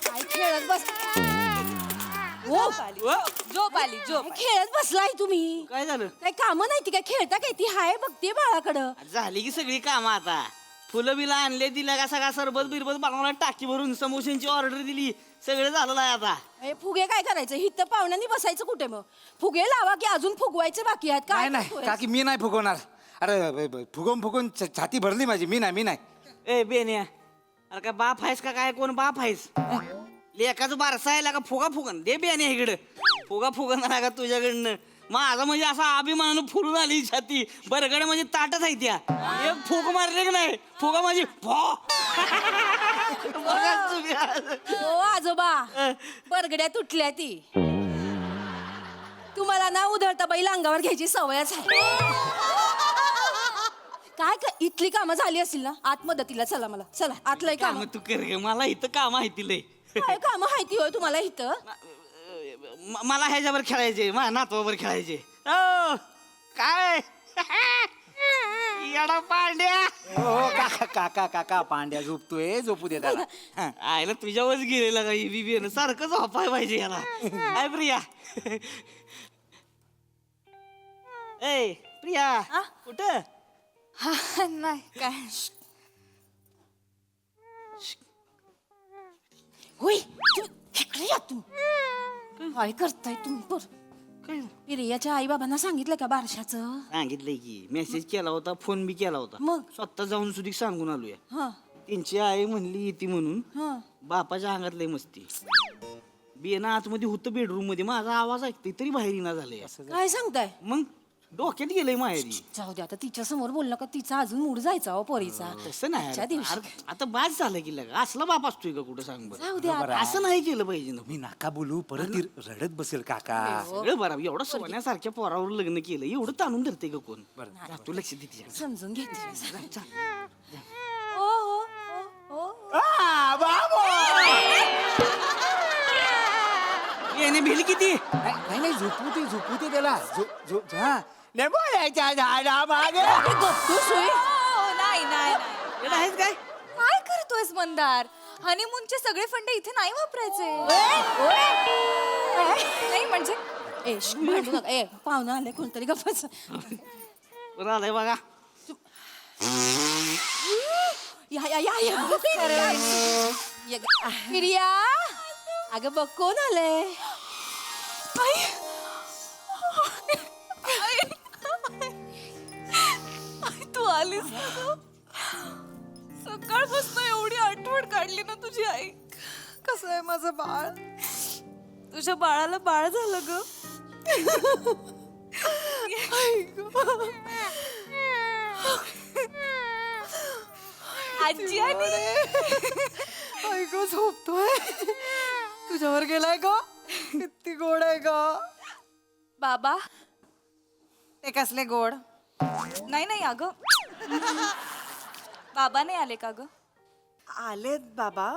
काय खेळत बस झोप आली झोप. खेळत बसलाय तुम्ही. काय झालं? काय कामं नाही ती काय खेळता काय ती हाय बघते बाळाकडं. झाली की सगळी कामं आता. फुलं बिला आणले दिल्या का सगळा सरबत बिरबत बनवला टाकी भरून समोशांची ऑर्डर दिली सगळं झालेलं आहे आता. हे फुगे काय करायचं हिथं पाहुण्यांनी बसायचं कुठे मग फुगे लावा की अजून फुगवायचे बाकी आहेत काय नाही काकी मी नाही फुगवणार. अरे फुगवून छाती भरली माझी. मी नाही. ए बेन्या अरे काय बाप आहेस का काय कोण बाप आहेस? लेकाचं बारसा आहे का फुगा फुगन दे बेन्या इकडं. फुगा फुगन का तुझ्याकडनं माझा म्हणजे असा अभिमानानं फुलून आली छाती. बरगड म्हणजे ताटच आहे त्या. एक फुग मारले की नाही फुगा माझी हो आजोबा बरगड्या तुटल्या ती. तुम्हाला ना उधळता बैल अंगावर घ्यायची सवयच आहे. काय इथली कामं झाली असतील ना आत मदतीला चला मला चला आतलंय काम. तू कर गे मला इथं काम आहे तिला. काय काम माहिती होय तुम्हाला इथं. मला ह्याच्यावर खेळायचे माझ्या नातवावर खेळायचे. ओ काय येडा पांड्या. हो काका पांड्या झोपतोय झोपू दे त्याला. आयला तुझ्यावरच गेलेला का बीबीएन सारखं झोपाय पाहिजे याला. काय प्रिया ए प्रिया कुठं नाही काय होय इकडे या तू. काय करताय तुम्ही काय प्रियाच्या आई बाबांना सांगितलं का बारशाचं. सांगितलंय की मेसेज केला होता फोन बी केला होता. मग? स्वतः जाऊन सुधी सांगून आलोय. हा त्यांची आई म्हणली येते म्हणून. हा बापाच्या अंगात लय मस्ती. बियाणं आतमध्ये होतं बेडरूम मध्ये माझा आवाज ऐकते तरी बाहेर येणार झालंय. काय सांगताय. मग डोक्यात गेलंय माहेरी. जाऊ दे आता तिच्या समोर बोललं का तिचा अजून मूड जायचा हो पोरीचा. तसं नाही आजच्या दिवशी अरे, आता बाद झालं की लगा असला बाप असतोय का कुठं सांग बरं. जाऊ दे आता. असं नाही केलं पाहिजे ना. मी नाका बोलू परत ती रडत बसेल काका. सगळं बरं एवढं सोन्यासारख्या पोरावर लग्न केलं एवढं ताणून धरते का कोण. जा, तू लक्ष दे तिच्या. समजून घेते. जा. हो हो हो हो. येणे भेल किती नाही झोपू दे त्याला. हा बोलायच्या झाडा मागे. अरे गप्पूस होय. नाही नाही येणं आहेस काय. काय करतोयस मंदार. हनीमूनचे सगळे फंड इथे नाही वापरायचे. नाही म्हणजे ए भांडू नका. ए पाहुणा आले कोणतरी गप्पाच. बरं आलंय बघा. प्रिया अगं बघ कोण आलंय. तू आलीस ना ग. सकाळपासून एवढी आठवण काढली ना तुझी आई. कसं आहे माझं बाळ. तुझ्या बाळाला बाळ झालं ग. आजी ऐक झोपतोय. तुझ्यावर गेलाय ग. किती गोड आहे ग. बाबा ते कसले गोड. नाही अगं. बाबा नाही आले का ग. आलेत बाबा.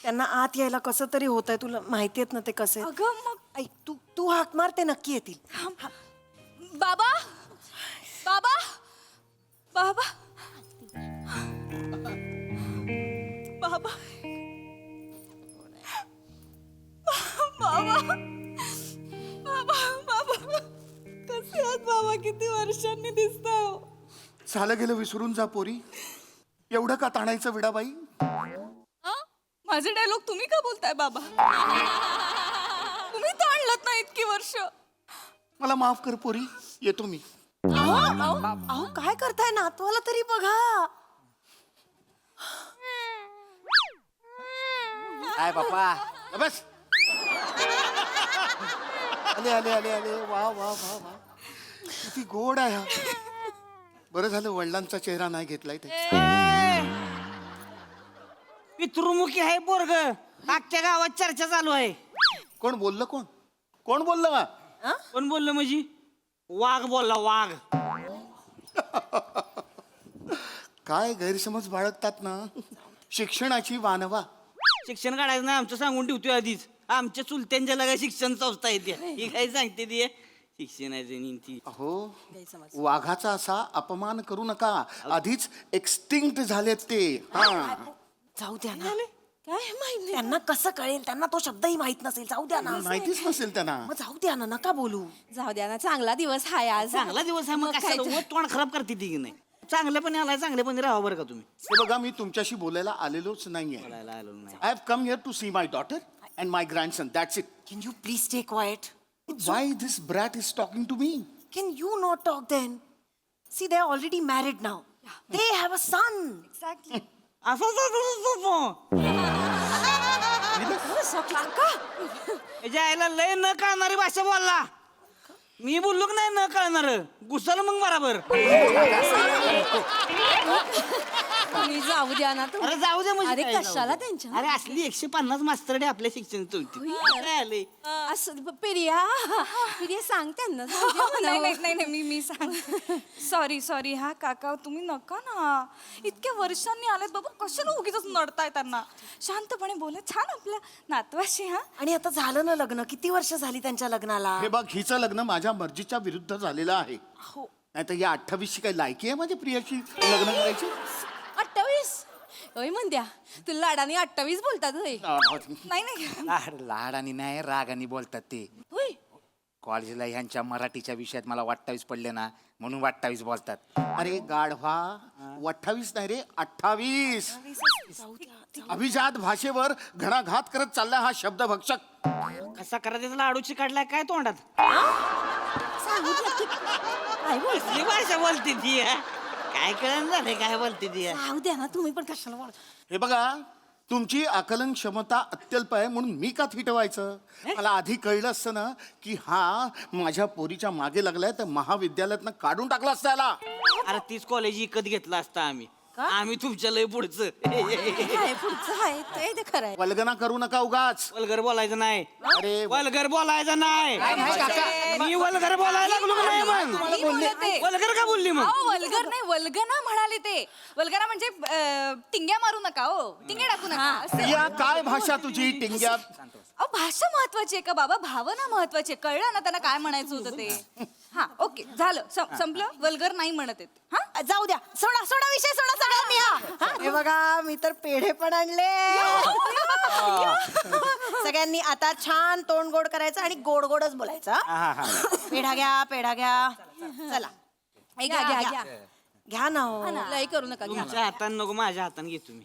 त्यांना आत यायला कसं तरी होत आहे. तुला माहिती आहेत ना ते कसे. अगं मग ऐक तू हाक मार ते नक्की येतील. बाबा बाबा बाबा बाबा बाबा बाबा बाबा कसे आहात बाबा. किती वर्षांनी दिसताय हो. झालं गेलं विसरून जा पोरी. एवढं का ताणायचं विडाबाई. माझे डायलॉग तुम्ही का बोलताय बाबा. तुम्ही ताणलत ना इतकी वर्ष. मला माफ कर पोरी. येतो मी. अहो काय करताय नातवाला तरी बघा. काय बाप्पा बस. आले आले आले आले. वा वा वा वा किती गोड आहे हा. बरं झालं वडिलांचा चेहरा नाही घेतलाय ते. पितृमुखी आहे पोरग. अख्ख्या गावात चर्चा चालू आहे. कोण बोललं कोण बोललं वा. कोण बोललं म्हणजे वाघ बोलला वाघ. काय गैरसमज बाळगतात ना. शिक्षणाची वानवा. शिक्षण काढायचं नाही आमचं सांगून ठेवतोय आधीच. आमच्या चुलत्यांच्या लगा शिक्षण संस्था येते ही काय सांगते ती शिक्षण आहे त्यांनी ती अहो गैरसमज. वाघाचा असा अपमान करू नका. आधीच एक्सटिंक्ट झालेत ते. हा जाऊ द्या ना काय माहित नाही. त्यांना कसं कळेल? त्यांना तो शब्दही माहित नसेल. जाऊ द्या ना. माहितीच नसेल त्यांना. मग जाऊ द्या ना, नका बोलू. जाऊ द्या ना, चांगला दिवस हाय आज. चांगला दिवस आहे मग काय कशाला तर. उगाच तोंड खराब करते ती की नाही. चांगल्यापणे आलाय, चांगल्यापणे राहा बरं का तुम्ही. हे बघा मी तुमच्याशी बोलायला आलेलोच नाहीये. बोलायला आलो नाही. I have come here to see my daughter and my grandson. That's it. Can you please stay quiet? Why this brat is talking to me? Can you not talk then? See, they are already married now. They have a son. Exactly. याच्या आईला लय न कळणारी भाषा बोलला. मी बोललो की नाही न कळणार घुसल मग बराबर. तुम्ही जाऊ द्या ना अरे जाऊ दे म्हणजे अरे काय जाऊ कशाला दे? त्यांच्या अरे असली 150 मास्तरडे आपल्या शिक्षण काय आले. असं प्रिया प्रिया सांग त्यांना जाऊ द्या नाही म्हणावं. नाही नाही नाही, मी सांग. सॉरी हा काका तुम्ही नका ना. इतक्या वर्षांनी आलेत बाबा, कशाला उगीच नडताय त्यांना. शांतपणे बोला छान आपल्या नातवाशी. हा आणि आता झालं ना लग्न. किती वर्ष झाली त्यांच्या लग्नाला? हे बघ हिचं लग्न माझ्या मर्जीच्या विरुद्ध झालेलं आहे. हो. नाही तर या 28ची काही लायकी आहे माझ्या प्रियाशी लग्न करायची? 28 होय म्हणत्या तुला लाडाने 28 बोलतात होय. नाही नाही लाडानी नाही रागानी बोलतात ते. होय कॉलेजला ह्यांच्या मराठीच्या विषयात मला 28 पडले ना म्हणून 28 बोलतात. अरे गाढवा 28 नाही रे 28. अभिजात भाषेवर घणाघात करत चालला हा शब्द भक्षक. कसा करायचा लाडूची काढलाय काय तोंडात. सांगू द्या की काय बोल कसली भाषा बोलते ती हा? काय कळण झालंय काय बोलते ती हा? जाऊ द्या ना तुम्ही पण कशाला बोल. हे बघा तुमची आकलन क्षमता अत्यल्प आहे म्हणून मी का थिटवायचं. मला आधी कळलं असतं ना की हा माझ्या पोरीच्या मागे लागलाय तर महाविद्यालयातनं काढून टाकला असता याला. अरे तीच कॉलेज विकत घेतला असता आम्ही. आम्ही तुमच्या लय पुढचं. काय पुढचं आहे ते खरं आहे. वल्गना करू नका उगाच. वल्गर बोलायचं नाही. अरे वल्गर बोलायचं नाही. मी वल्गर बोलायला लागलो का नाही मग. मी बोलते. वल्गर का बोलली मग. अहो, वल्गर नाही वल्गना म्हणाले ते. वल्गना म्हणजे टिंग्या मारू नका हो, टिंग्या टाकू नका असं. या काय भाषा तुझी टिंग्यात. अहो भाषा महत्वाची आहे का बाबा, भावना महत्वाची आहे. कळलं ना त्यांना काय म्हणायचं होतं ते. हा ओके झालं संपलं. वल्गर नाही म्हणत आहेत. हा जाऊ द्या. सोडा सोडा विषय सोडा सगळ्यांनी. हा हे बघा मी तर पेढे पण आणले. सगळ्यांनी आता छान तोंड गोड करायचं आणि गोड गोडच बोलायचं. हा? पेढा घ्या पेढा घ्या. चला घ्या घ्या घ्या घ्या ना हो. लय करू नका घ्या. तुमच्या हाताने नको माझ्या हाताने घे तुम्ही.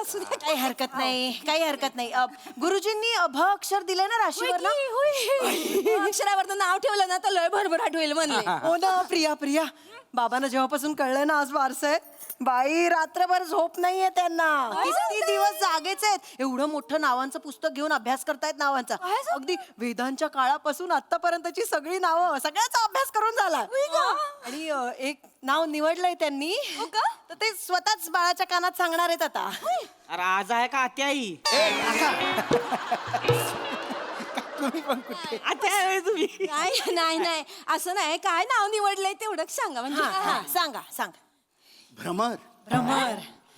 असू द्या. काही हरकत नाही काही हरकत नाही. गुरुजींनी भ अक्षर दिले ना राशीवर ना. अक्षरावर नाव ठेवलं ना तर लय भरभराट होईल म्हणले. हो ना प्रिया प्रिया. बाबांना जेव्हापासून कळलं ना आज वारस आहे बाई रात्रभर झोप नाहीये त्यांना. किती दिवस जागेच आहेत. एवढं मोठं नावांचं पुस्तक घेऊन अभ्यास करतायत नावांचा. अगदी वेदांच्या काळापासून आतापर्यंतची सगळी नावं सगळ्याचा अभ्यास करून झाला. आणि एक नाव निवडलंय त्यांनी तर ते स्वतःच बाळाच्या कानात सांगणार आहेत आता. अरे आज आहे का आत्या आई. तुम्ही पण कुठे. आत्या आहे तुम्ही. नाही नाही नाही असं नाही. काय नाव निवडलंय तेवढं सांगा म्हणजे. हा, सांगा सांगा. भ्रमर. भ्रमर.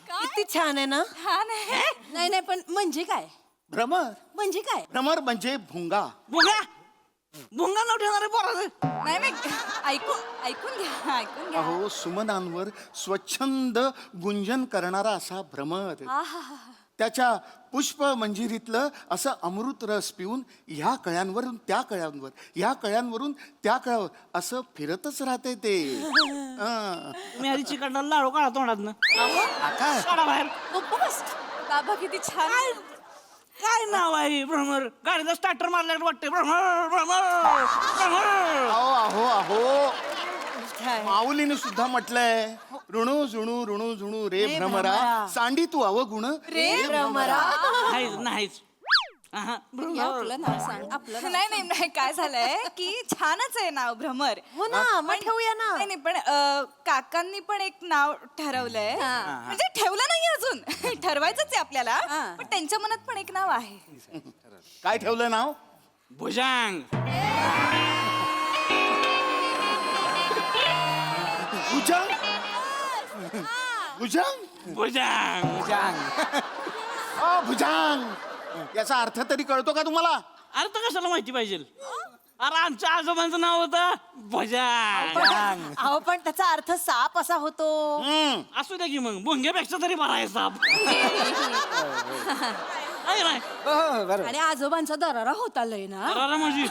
किती छान आहे ना. नाही नाही पण म्हणजे काय भ्रमर म्हणजे काय. भ्रमर म्हणजे भुंगा. भुंगा भुंगा नाव ठेवणार आहे पोराचं. नाही नाही ऐकून घ्या ऐकून घ्या. अहो सुमनांवर स्वच्छंद गुंजन करणारा असा भ्रमर. त्याच्या पुष्प मंजिरीतलं असं अमृत रस पिऊन ह्या कळ्यांवरून त्या कळ्यांवर ह्या कळ्यांवरून त्या कळ्यावर असं फिरतच राहते ते. तुम्ही आधी चिकटला लाडू काढा तोंडातनं. काढा बाहेर. गप्प बस. बाबा किती छान. काय नाव आहे भ्रमर. गाडीला स्टार्टर मारल्यावर वाटते भ्रमर भ्रमर भ्रमर. अहो अहो अहो माऊलीने सुद्धा म्हटलंय ऋणू जुणू ऋणू जुणू रे भ्रमरा सांडी तू अवगुण रे भ्रमरा. नाहीच नाहीच. अहा, हे आपलं नाव सांग आपलं नाव. नाही नाही नाही काय झालंय की छानच आहे नाव भ्रमर. हो ना मग ठेवूया ना. नाही नाही पण काकांनी पण एक नाव ठरवलंय. म्हणजे ठेवलं नाही अजून ठरवायचंच आहे आपल्याला. पण त्यांच्या मनात पण एक नाव आहे. काय ठेवलं नाव. भुजांग. भुजंग. भुजंग भुजांग. भुजंग याचा अर्थ तरी कळतो का तुम्हाला. अरे तर कशाला माहिती पाहिजे. अरे आमच्या आजोबांचं नाव होतं भुजंग. अहो पण त्याचा अर्थ साप असा होतो. असू द्या की मग भुंग्यापेक्षा तरी बरा आहे साप. आहे नाही? हो, बरोबर. आणि आजोबांचा दरारा होता लय ना. अरे म्हणजे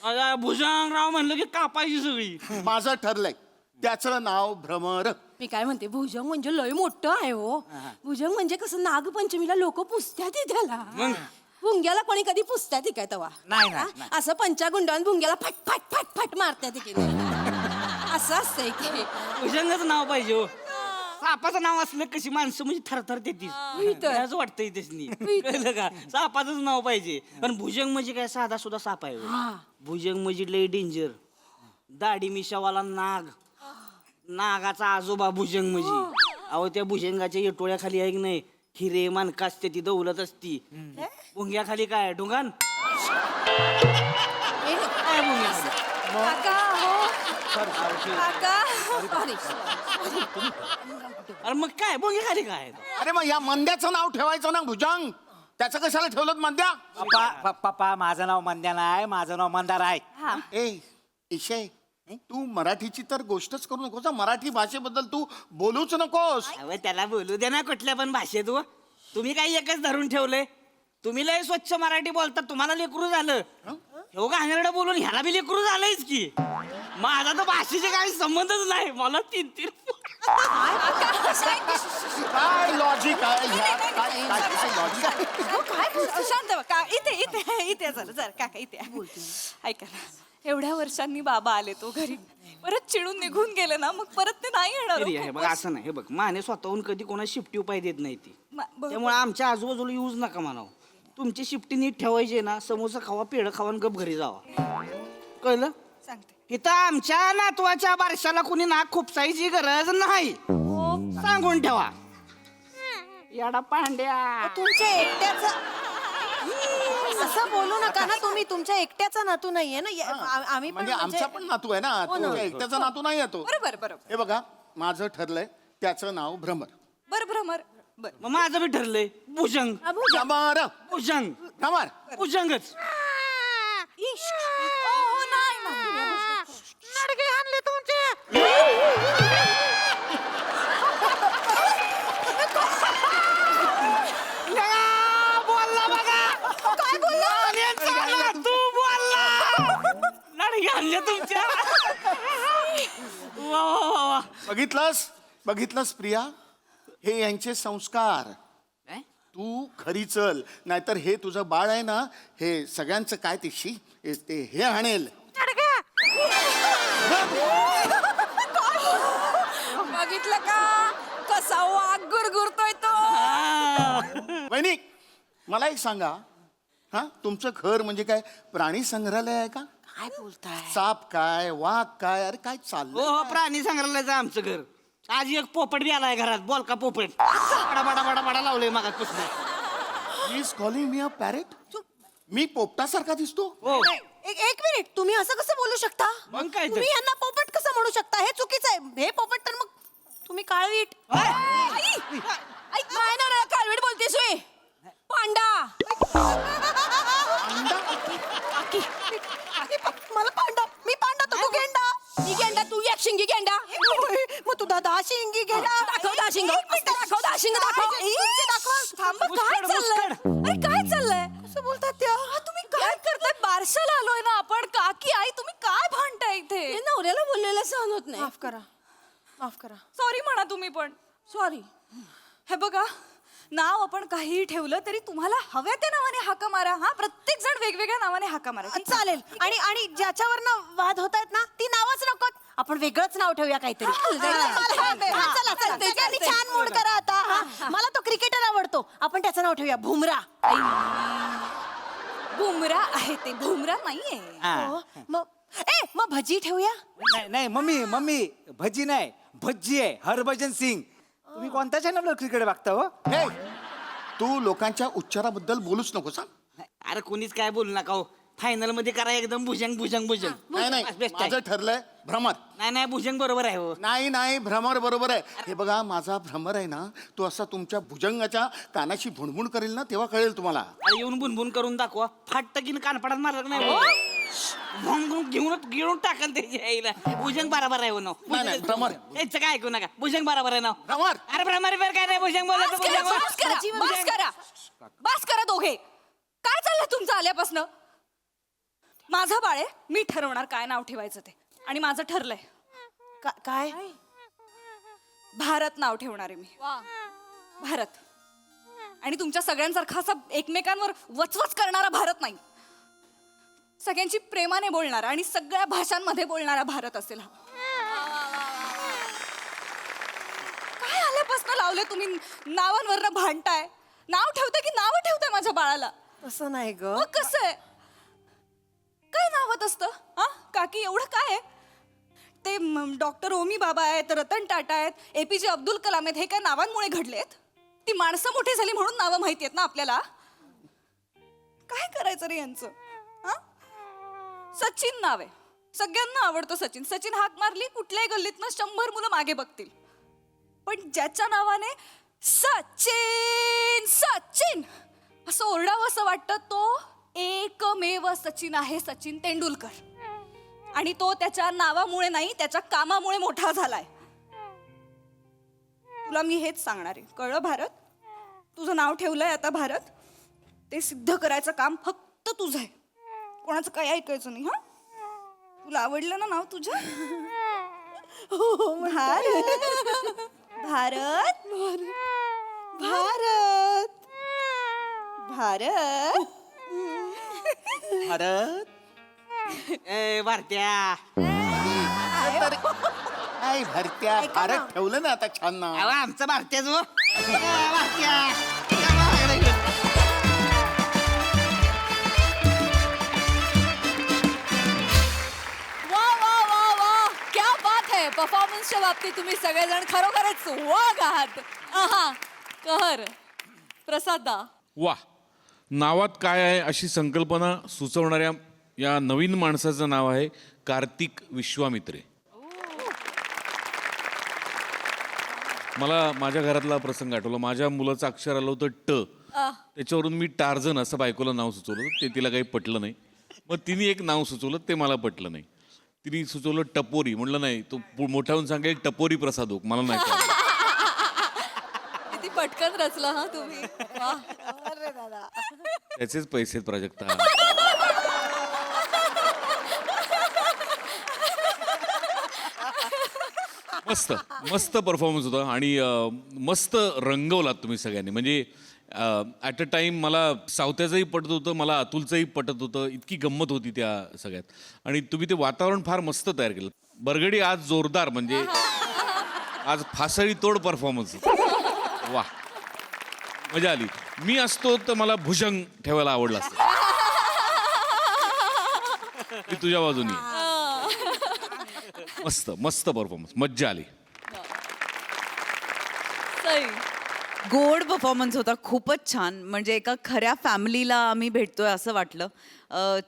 अरे भुजंगराव म्हणलं की कापायची सगळी. माझं ठरलंय त्याचं नाव भ्रमर. मी काय म्हणते भुजंग म्हणजे लय मोठं आहे हो. भुजंग म्हणजे कसं नागपंचमीला लोक पुसत्यात त्याला. मग? भुंग्याला कोणी कधी पुसत्यात काय तवा. नाही, नाही, हा? असं पंचागुंडावून भुंग्याला फट फट फट फट मारत्यात की असं असतंय की. भुजंगाचं नाव पाहिजे हो. सापाचं नाव असलं कशी माणसं म्हणजे थरथर तर. असं वाटतंय त्यासनी. कळलं का? सापाचंच नाव पाहिजे. पण भुजंग म्हणजे काय साधा सुद्धा साप आहे हो. भुजंग म्हणजे लय डेंजर. दाढी मिशावाला नाग. नागाचा आजोबा भुजंग म्हणजे. अहो त्या भुजंगाच्या येटोळ्याखाली आहे की नाही हिरे मानका असते ती दौलत असती. भुंग्याखाली काय ढुंगान काय भुंग्याखाली? काका हो काका Sorry. अरे मग काय भुंग्याखाली काय? अरे मग या मंद्याचं नाव ठेवायचं ना भुजंग. त्याचं कशाला ठेवलं मंद्या? पप्पा माझं नाव मंद्या नाही, माझं नाव मंदार आहे. ए इशे तू मराठीची तर गोष्टच करू नकोस हं. मराठी भाषेबद्दल तू बोलूच नकोस. अहो त्याला बोलू दे ना कुठल्या पण भाषेत हो. तुम्ही काही एकच धरून ठेवलंय. तुम्ही लय स्वच्छ मराठी बोलता तुम्हाला लेकरू झालं. हो का हांगरडं बोलून ह्याला बी लेकरू झालंयच की. माझा तर भाषेचे काही संबंधच नाही. मला 3-3 काय लॉजिक आहे ह्या? काय लॉजिक आहे? काय शांत बा, का इथे इथे इथे जरा काका इथे ऐका ना. एवढ्या वर्षांनी बाबा आले तो घरी परत चिडून निघून गेले ना मग परत ते नाही येणार तरी हो. आहे बघ असं नाही. हे बघ माने स्वतःहून कधी कोणा शिफ्टी उपाय देत नाही ती. बरोबर. त्यामुळे आमच्या आजूबाजूला यूज नका म्हणावं. तुमची शिफ्टी नीट ठेवायची ना समोसा खावा पेढं खावा आणि गप घरी जावा. कळलं? सांगते इथं आमच्या नातवाच्या बारशाला कुणी नाक खुपसायची गरज नाही. सांगून ठेवा. याडा पांड्या तुमच्या एकट्याचा असं बोलू नका ना तुम्ही. तुमच्या एकट्याचा नातू नाहीये ना. आम्ही पण म्हणजे आमचा पण नातू आहे ना. तुमच्या एकट्याचा नातू नाही येतो. बरोबर बरोबर हे बघा माझं ठरलंय त्याचं नाव भ्रमर. बर भ्रमर बर मग माझं बी ठरलंय भुजंग. भ्रमर भुजंग भ्रमर. भुजंगच. हो नाही बोलला बघा. काय बोलला? तू बोलला. लढगे आणले तुमच्या. वा वा वा वा. बघितलंस प्रिया हे यांचे संस्कार. काय? तू खरी चल नाहीतर हे तुझं बाळ आहे ना हे सगळ्यांचं काय ते हे आणेल. बघितलं का कसा वाघ गुरगुरतोय तो. वहिनी मला एक सांगा हा तुमचं घर म्हणजे काय प्राणी संग्रहालय आहे का? काय बोलताय? साप काय वाघ काय अरे काय चाललंय? हो हो प्राणी संग्रहालयाचं आमचं घर. आज एक पोपट बी आलाय घरात. बोल का पोपट. बडा बडा बडा बडा लावलंय मागात पुस्तक. He is calling me a parrot. मी पोपटासारखा दिसतो? हो एक मिनिट तुम्ही असं कसं बोलू शकता? मग काय तर? तुम्ही यांना पोपट कसं म्हणू शकता? हे चुकीचं आहे. हे पोपट तर मग तुम्ही काळवीट. नाही ना कालवेट बोलतेस होय. पांडा मला पांडा. मी पांडा तर तू गेंडा. ही गेंडा तू एक शिंगी गेंडा. मग तू दहा शिंगी गेंडा. दाखव दहा शिंग. एक मिनिट. दाखव दहा शिंग दाखव. तुमचे दाखवा. थांबा काय मुस्कड, चाललंय? मुस्कड. अरे काय चाललंय? असं बोलतात त्या. तुम्ही काय करताय? बारशाला आलोय ना आपण. काकी आई तुम्ही काय भांडताय इथे? हे नवऱ्याला बोललेलं सहन होत नाही. माफ करा. माफ करा. सॉरी म्हणा तुम्ही पण. सॉरी. हे बघा नाव आपण काहीही ठेवलं तरी तुम्हाला हव्या त्या नावाने हाका मारा. हा प्रत्येक जण वेगवेगळ्या नावाने हाका मारा. ठीक आहे? चालेल. आणि ज्याच्यावर वाद होत आहेत ना ती नावच नकोत. आपण वेगळंच नाव ठेवूया काहीतरी. चला चला त्याच्याने छान मूड करा आता. मला तो क्रिकेटर आवडतो. आपण त्याचं नाव ठेवूया भुमरा. बुमरा आहे ते. भुमरा नाहीये. हो, मग भजी ठेवूया. नाही मम्मी भजी नाही भज्जी आहे. हरभजन सिंग. तुम्ही कोणत्या चॅनलवर क्रिकेट बघता हो? हे तू लोकांच्या उच्चाराबद्दल बोलूच नकोस हा. अरे कोणीच काय बोलू नका हो. फायनल मध्ये करा एकदम भुजंग भुजंग भुजंग. नाही Best आहे. माझं ठरलंय भ्रमर. नाही भुजंग बरोबर आहे हो. नाही भ्रमर बरोबर आहे. हे बघा माझा भ्रमर आहे ना तो असा तुमच्या भुजंगाच्या कानाशी भुणभुण करेल ना तेव्हा कळेल तुम्हाला. अरे येऊन बुनबुन करून दाखवा. फाट की कानपडात मारलं नाही हो. घेऊन टाकल त्याच्या आईला भुजंग बरोबर आहे हो नाव नाही, नाही, भ्रमर. याचं काय ऐकू नका भुजंग बरोबर आहे नाव भ्रमर. अरे भ्रमर बिमर काय नाही भुजंग बोलत बस करा, बस करा, बस करा. बस करा दोघे. काय चाललंय तुमचं आल्यापासनं? माझं बाळ आहे, मी ठरवणार काय नाव ठेवायचं ते. आणि माझं ठरलंय, काय भारत नाव ठेवणार आहे मी. भारत. आणि तुमच्या सगळ्यांसारखा असा एकमेकांवर वचवच करणारा भारत नाही. सगळ्यांची प्रेमाने बोलणारा आणि सगळ्या भाषांमध्ये बोलणारा भारत असेल हा. काय आल्यापासून लावले तुम्ही नावांवरनं भांडताय? नाव ठेवताय की नावं ठेवताय माझ्या बाळाला? तसं नाही ग. मग कसं आहे? काय नावात असतं हा काकी? एवढं काय आहे? ते डॉक्टर ओमी बाबा आहेत, रतन टाटा आहेत, APJ अब्दुल कलाम आहेत, हे काय नावांमुळे घडलेत? ती माणसं मोठी झाली म्हणून नावं माहिती आहेत ना आपल्याला? काय करायचं रे यांचं? हा? सचिन नाव आहे, सगळ्यांना आवडतं सचिन. सचिन हाक मारली कुठल्याही गल्लीतनं 100 मुलं मागे बघतील. पण ज्याच्या नावाने सचिन सचिन असं ओरडावं असं वाटतं, तो एकमेव सचिन आहे, सचिन तेंडुलकर. आणि तो त्याच्या नावामुळे नाही, त्याच्या कामामुळे मोठा झालाय. तुला मी हेच सांगणार आहे, कळलं भारत? तुझं नाव ठेवलंय आता भारत, ते सिद्ध करायचं काम फक्त तुझं आहे, कोणाचं काही ऐकायचं नाही. हा, तुला आवडलं ना नाव तुझं? भारत भारत भारत भारत भारत. ए भारत्या नाही भरत्या भारत ठेवलं ना आता छान नाव. अहो, आमचं भारत्याच हो. भारत्या काय लागलं इकडं? वा वा वा वा, क्या बात है. परफॉर्मन्सच्या बाबतीत तुम्ही सगळेजण खरोखरच वाघ आहात. आहा, कहर. प्रसादा. वा, नावात काय आहे अशी संकल्पना सुचवणाऱ्या या नवीन माणसाचं नाव आहे कार्तिक विश्वामित्रे. मला माझ्या घरातला प्रसंग आठवला. माझ्या मुलाचं अक्षर आलं होतं ट, त्याच्यावरून मी टार्झन असं बायकोला नाव सुचवलं. ते तिला काही पटलं नाही. मग तिने एक नाव सुचवलं, ते मला पटलं नाही. तिने सुचवलं टपोरी. म्हणलं नाही, तो मोठा होऊन सांगेल टपोरी प्रसाद ओक, मला नाही कळलं. किती पटकन रचलं हा तुम्ही. वा. त्याचेच पैसे आहेत प्राजक्ता. मस्त मस्त परफॉर्मन्स होता आणि मस्त रंगवलात तुम्ही सगळ्यांनी. म्हणजे ॲट अ टाइम मला सावत्याचंही पटत होतं, मला अतुलचंही पटत होतं. इतकी गंमत होती त्या सगळ्यात. आणि तुम्ही ते वातावरण फार मस्त तयार केलं. बरगडी आज जोरदार, म्हणजे आज फासळी तोड परफॉर्मन्स. वा, मजा आली. मी असतो तर मला भुजंग ठेवायला आवडलं असतं. मी तुझ्या बाजूनी आहे. मस्त मस्त परफॉर्मन्स, मज्जा आली. सई. गोड परफॉर्मन्स होता, खूपच छान. म्हणजे एका खऱ्या फॅमिलीला आम्ही भेटतोय असं वाटलं.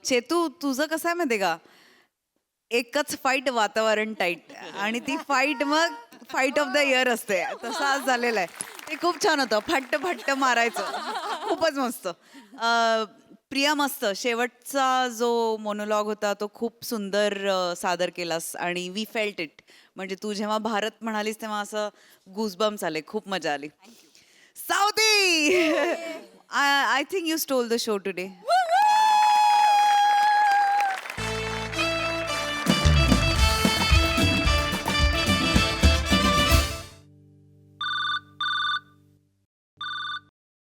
चेतू, तुझं कसं आहे माहिती का, एकच फाईट वातावरण टाईट, आणि ती फाईट मग फाईट ऑफ द इयर असते, तसं आज झालेलं आहे. ते खूप छान होतं, फट्ट फट्ट मारायचं, खूपच मस्त. प्रिया, मस्त शेवटचा जो मोनोलॉग होता तो खूप सुंदर सादर केलास, आणि वी फेल्ट इट. म्हणजे तू जेव्हा भारत म्हणालीस तेव्हा असं गुजबम्स आले, खूप मजा आली. सावती, I think you stole the show today.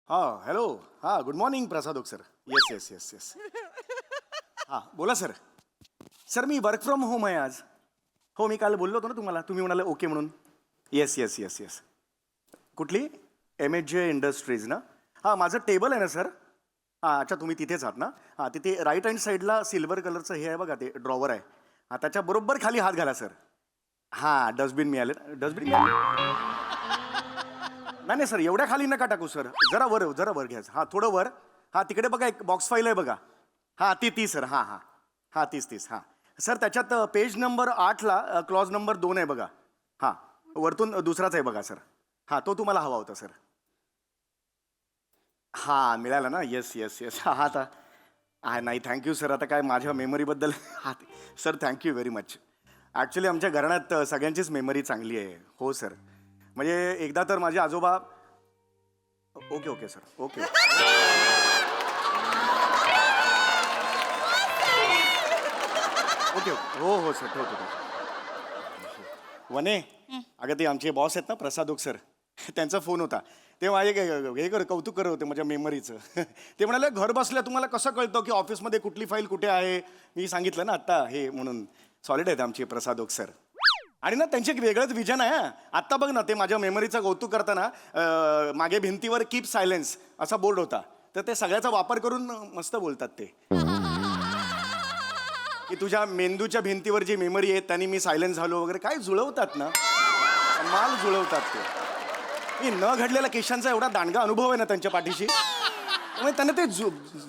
हां, हॅलो. हां, good morning Prasad Oak sir. Yes yes yes yes. हां, बोला सर. सर, मी वर्क फ्रॉम होम आहे आज. हो, मी काल बोललो होतो ना तुम्हाला, तुम्ही म्हणाले ओके म्हणून. Yes yes yes yes. कुठली? MHJ इंडस्ट्रीज ना? हां, माझं टेबल आहे ना सर. हां, अच्छा, तुम्ही तिथेच आहात ना? हां, तिथे राईट हँड साईडला सिल्वर कलरचं हे आहे बघा, ते ड्रॉवर आहे. हां, त्याच्या बरोबर खाली हात घाला सर. हां, डस्टबिन मिळाले. डस्टबिन मिळाले? नाही नाही सर, एवढ्या खाली नका टाकू सर. जरा वर घ्यायचं. हां, थोडं वर. हां, तिकडे बघा एक बॉक्स फाईल आहे बघा. हां, ती सर. हां हां हां, तीस. हां सर, त्याच्यात पेज नंबर 8ला क्लॉज नंबर 2 आहे बघा. हां, वरतून दुसराच आहे बघा सर. हां, तो तुम्हाला हवा होता सर. हां, मिळाला ना? Yes yes yes. हां, आता नाही थँक्यू सर. आता काय माझ्या मेमरीबद्दल sir thank you very much. Actually आमच्या घराण्यात सगळ्यांचीच मेमरी चांगली आहे. हो सर. म्हणजे एकदा तर माझे आजोबा. Okay okay sir okay. Okay okay हो हो सर ठेवतो. वने अगं ते आमचे बॉस आहेत ना प्रसाद ओक सर, त्यांचा फोन होता. ते माझे हे कौतुक करत होते माझ्या मेमरीचं. ते म्हणाले घर बसल्या तुम्हाला कसं कळतं की ऑफिसमध्ये कुठली फाईल कुठे आहे. मी सांगितलं ना आत्ता हे म्हणून. सॉलिड आहेत आमचे प्रसाद ओक सर. आणि ना त्यांचे एक वेगळंच विजन आहे. आत्ता बघ ना ते माझ्या मेमरीचं कौतुक करताना मागे भिंतीवर कीप सायलेन्स असा बोर्ड होता. तर ते सगळ्याचा वापर करून मस्त बोलतात ते की तुझ्या मेंदूच्या भिंतीवर जी मेमरी आहे त्यांनी मी सायलेन्स झालो वगैरे. काय जुळवतात ना, माल जुळवतात ते. मी न घडलेला केशांचा एवढा दांडगा अनुभव आहे ना त्यांच्या पाठीशी. त्यामुळे त्यांना ते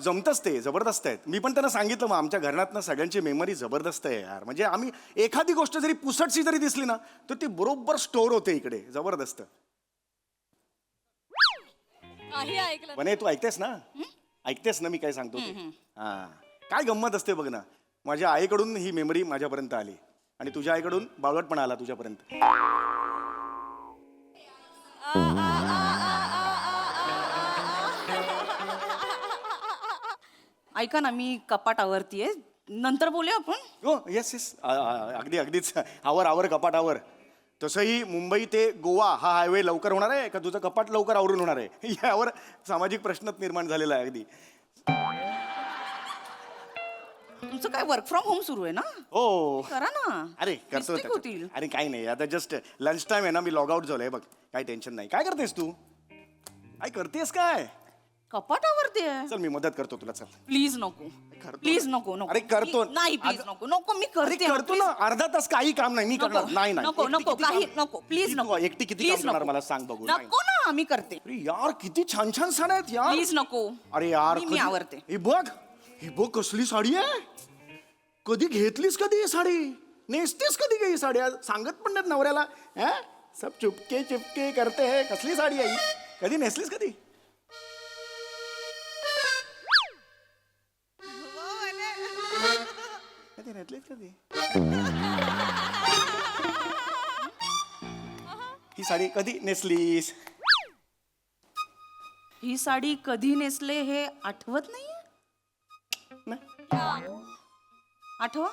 जमतच, ते जबरदस्त आहेत. मी पण त्यांना सांगितलं मग आमच्या घरातनं सगळ्यांची मेमरी जबरदस्त आहे यार. म्हणजे आम्ही एखादी गोष्ट जरी पुसटशी जरी दिसली ना तर ती बरोबर स्टोअर होते इकडे. जबरदस्त. काही ऐकलं पण तू ऐकतेस ना, ऐकतेस ना मी काय सांगतो ते. हा काय गंमत असते बघ ना. माझ्या आईकडून ही मेमरी माझ्यापर्यंत आली आणि तुझ्या आईकडून बावळटपणा आला तुझ्यापर्यंत. ऐका ना, मी कपाट आवरतीये, नंतर बोलूया आपण. हो येस येस अगदी अगदीच. आवर कपाटावर. तसंही मुंबई ते गोवा हा हायवे लवकर होणार आहे का तुझं कपाट लवकर आवरून होणार आहे यावर सामाजिक प्रश्नच निर्माण झालेला आहे अगदी. तुमचं काय वर्क फ्रॉम होम सुरू आहे ना? हो करा ना. अरे करतो Mistake त्याच्यात. होतील. अरे काही नाही आता जस्ट लंच टाइम आहे ना, मी लॉग आउट झालोय बघ. काही टेन्शन नाही. काय करतेस तू? काय करतेस काय? कपाट आवरतीये. चल मी मदत करतो तुला. चल प्लीज नको, करतो. प्लीज नको नको. अरे करतो. नाही प्लीज नको नको. मी अरे करते. करतो ना. अर्धा तास काही काम नाही मी करणार. नाही नाही नको एकटी नको किती काही काम- नको प्लीज तू नको. एकटी किती काम करणार मला सांग बघू. नाही. नको ना, मी करते. अरे यार किती छान छान साड्या आहेत यार. प्लीज नको. अरे यार मी आवरते. हे बघ कसली साडी आहे. कधी घेतलीस कधी ही साडी? नेसतेस कधी ही साडी? सांगत पण नाहीत नवऱ्याला. सब चुपके चिपके करते है. कसली साडी आहे ही? कधी नेसलीस कधी? कधी नेसलीस कधी? ही साडी कधी नेसलीस? ही साडी कधी नेसले हे आठवत नाहीये. नाही. आठवा.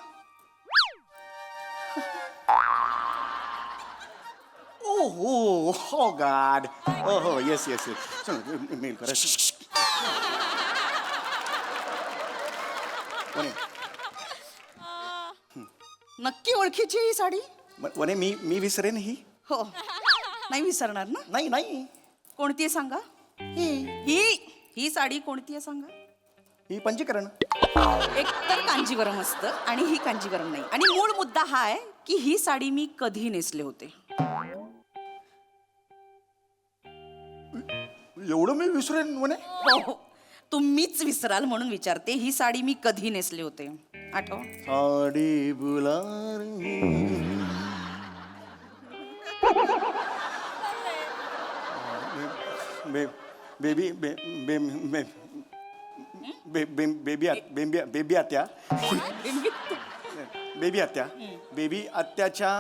Oh, oh God. Oh, yes, yes, yes. चल, मेल करा. वने, नक्की ओळखीची ही साडी? वने मी विसरेन ही? हो. नाही विसरणार ना? नाही नाही. कोणती आहे सांगा. ही ही साडी कोणती आहे सांगा. ही पंचीकरण. एक तर कांजीवरम असतं आणि ही कांजीवरम नाही. आणि मूळ मुद्दा हा आहे की ही साडी मी कधी नेसले होते. एवढं मी विसरेन वने? हो, तुम्हीच विसराल म्हणून विचारते. ही साडी मी कधी नेसले होते आठवा. साडी बुला बेबी बेबी आत्या बेबी आत्याच्या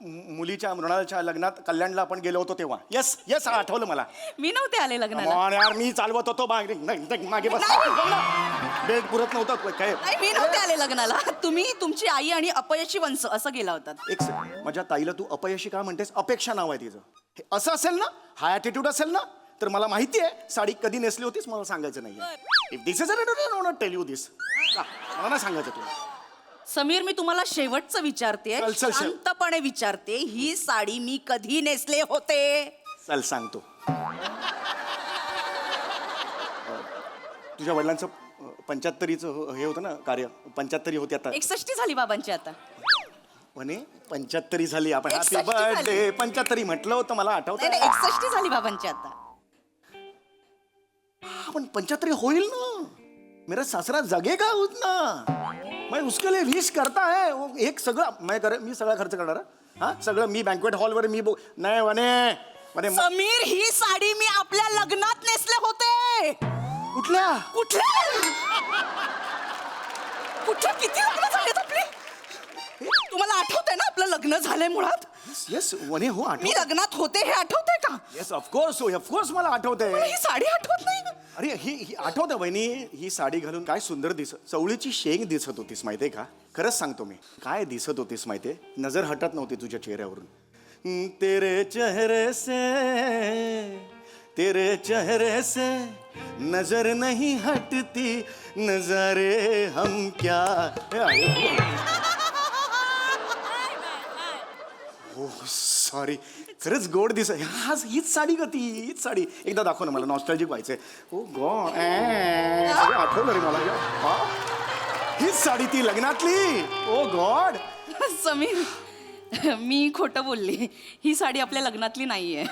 मुलीच्या मृणालच्या लग्नात कल्याणला आपण गेलो होतो तेव्हा. येस येस आठवलं मला. मी नव्हते आले लग्नाला. Come on यार मी चालवत होतो मागे बस. बेड पुरत नव्हतं काय. नाही, मी नव्हते आले लग्नाला. तुम्ही, तुमची आई आणि अपयशी वंश असं गेला होतात. एक सेकंड. माझ्या ताईला तू अपयशी का म्हणतेस? अपेक्षा नाव आहे तिचं. हे असं असेल ना, हा ॲटिट्यूड असेल ना, तर मला माहिती आहे साडी कधी नेसली होतीस मला सांगायचं नाही. If this is tell you this. मला नाही सांगायचं तुला. समीर, मी तुम्हाला शेवटचं विचारते, चल, चल, चल. शांतपणे विचारते. ही साडी मी कधी नेसले होते? चल सांगतो. तुझ्या वडिलांचं 75चं हे होतं ना कार्य. 75 होती आता. 61 झाली बाबांची आता. म्हणे 75 झाली. आपण 61 हॅपी झाली. बर्थडे 75 म्हटलं होतं मला आठवतं. नाही, 61 झाली बाबांची आता. पण 75 होईल ना. मेरा सासरा जगेगा उतना. मैं उसके लिए विश करता है. वो एक सगळं मी सगळा खर्च करणार. हा सगळं मी बँक्वेट हॉलवर मी नाही म्हणे समीर, ही साडी मी आपल्या लग्नात नेसले होते. कुठल्या कुठल्या कुठे किती लग्न झालेत आपली? तुम्हाला आठवतंय ना आपलं लग्न झालंय मुळात? येस वने हो मी लग्नात होते हे आठवतंय का? येस ऑफकोर्स मला आठवतंय. मला ही साडी आठवत नाही. अरे ही आठवतं बहिणी, ही साडी घालून काय सुंदर चवळीची शेंग दिसत होतीस माहितीये का? खरंच सांगतो मी, काय दिसत होतीस माहितीये? नजर हटत नव्हती तुझ्या चेहऱ्यावरून. तेरे चेहरे से नजर नहीं हटती, नजारे हम क्या. हो सॉरी, खरंच गोड दिसत. हीच साडी का ती? हीच साडी एकदा दाखव ना मला, नॉस्टॅल्जिक व्हायचंय. ओ गॉड, आठवलं रे मला. हीच साडी ती लग्नातली. ओ गॉड. समीर, मी खोटं बोलली. ही साडी आपल्या लग्नातली नाहीये.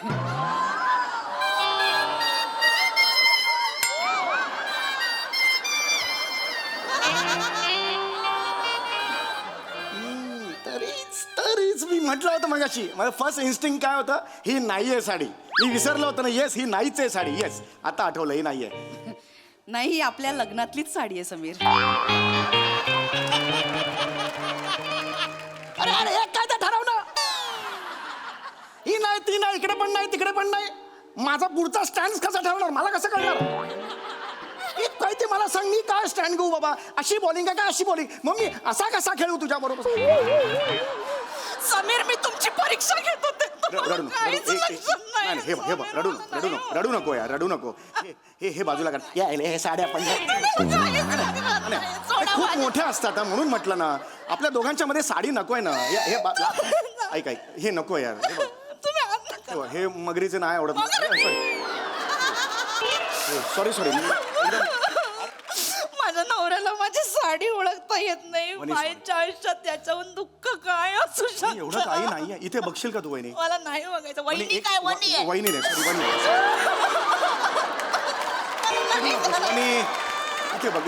तरीच मी म्हटलं होतं मगाशी, माझं फर्स्ट इन्स्टिंग काय होतं? ही नाहीये साडी. मी विसरलो होतं ना. येस, ही नाहीच आहे साडी. येस, आता आठवलं, ही नाहीये. नाही, ही आपल्या लग्नातलीच साडी आहे समीर. अरे अरे एक काय तर ठरवलं. ही नाही, ती नाही, इकडे पण नाही, तिकडे पण नाही. माझा पुढचा स्टँड कसा ठरवणार? मला कसं कळणार? काय ते मला सांग, मी काय स्टँड घेऊ बाबा? अशी बॉलिंग आहे का अशी बॉलिंग? मग मी असा कसा खेळू तुझ्या बरोबर? समीर, मी तुमची परीक्षा घेत होते. रडू नको. रडू नको, रडू नको यार, रडू नको. हे बाजूला काढ. हे साड्या पण खूप मोठ्या असतात म्हणून म्हटलं ना, आपल्या दोघांच्या मध्ये साडी नकोय ना. ऐक, हे नको यार. हे मगरीचे नाही आवडत. सॉरी माझ्या नवऱ्याला माझी साडी ओळखता येत नाही. माझ्या आयुष्यात त्याच्याहून दुःख काय असू शकतं? एवढं काही नाहीये. इथे बघशील का तू वहिनी? मला नाही बघायचं. वहिनी काय? वहिनी आहे. वहिनी नाही, सॉरी वहिनी.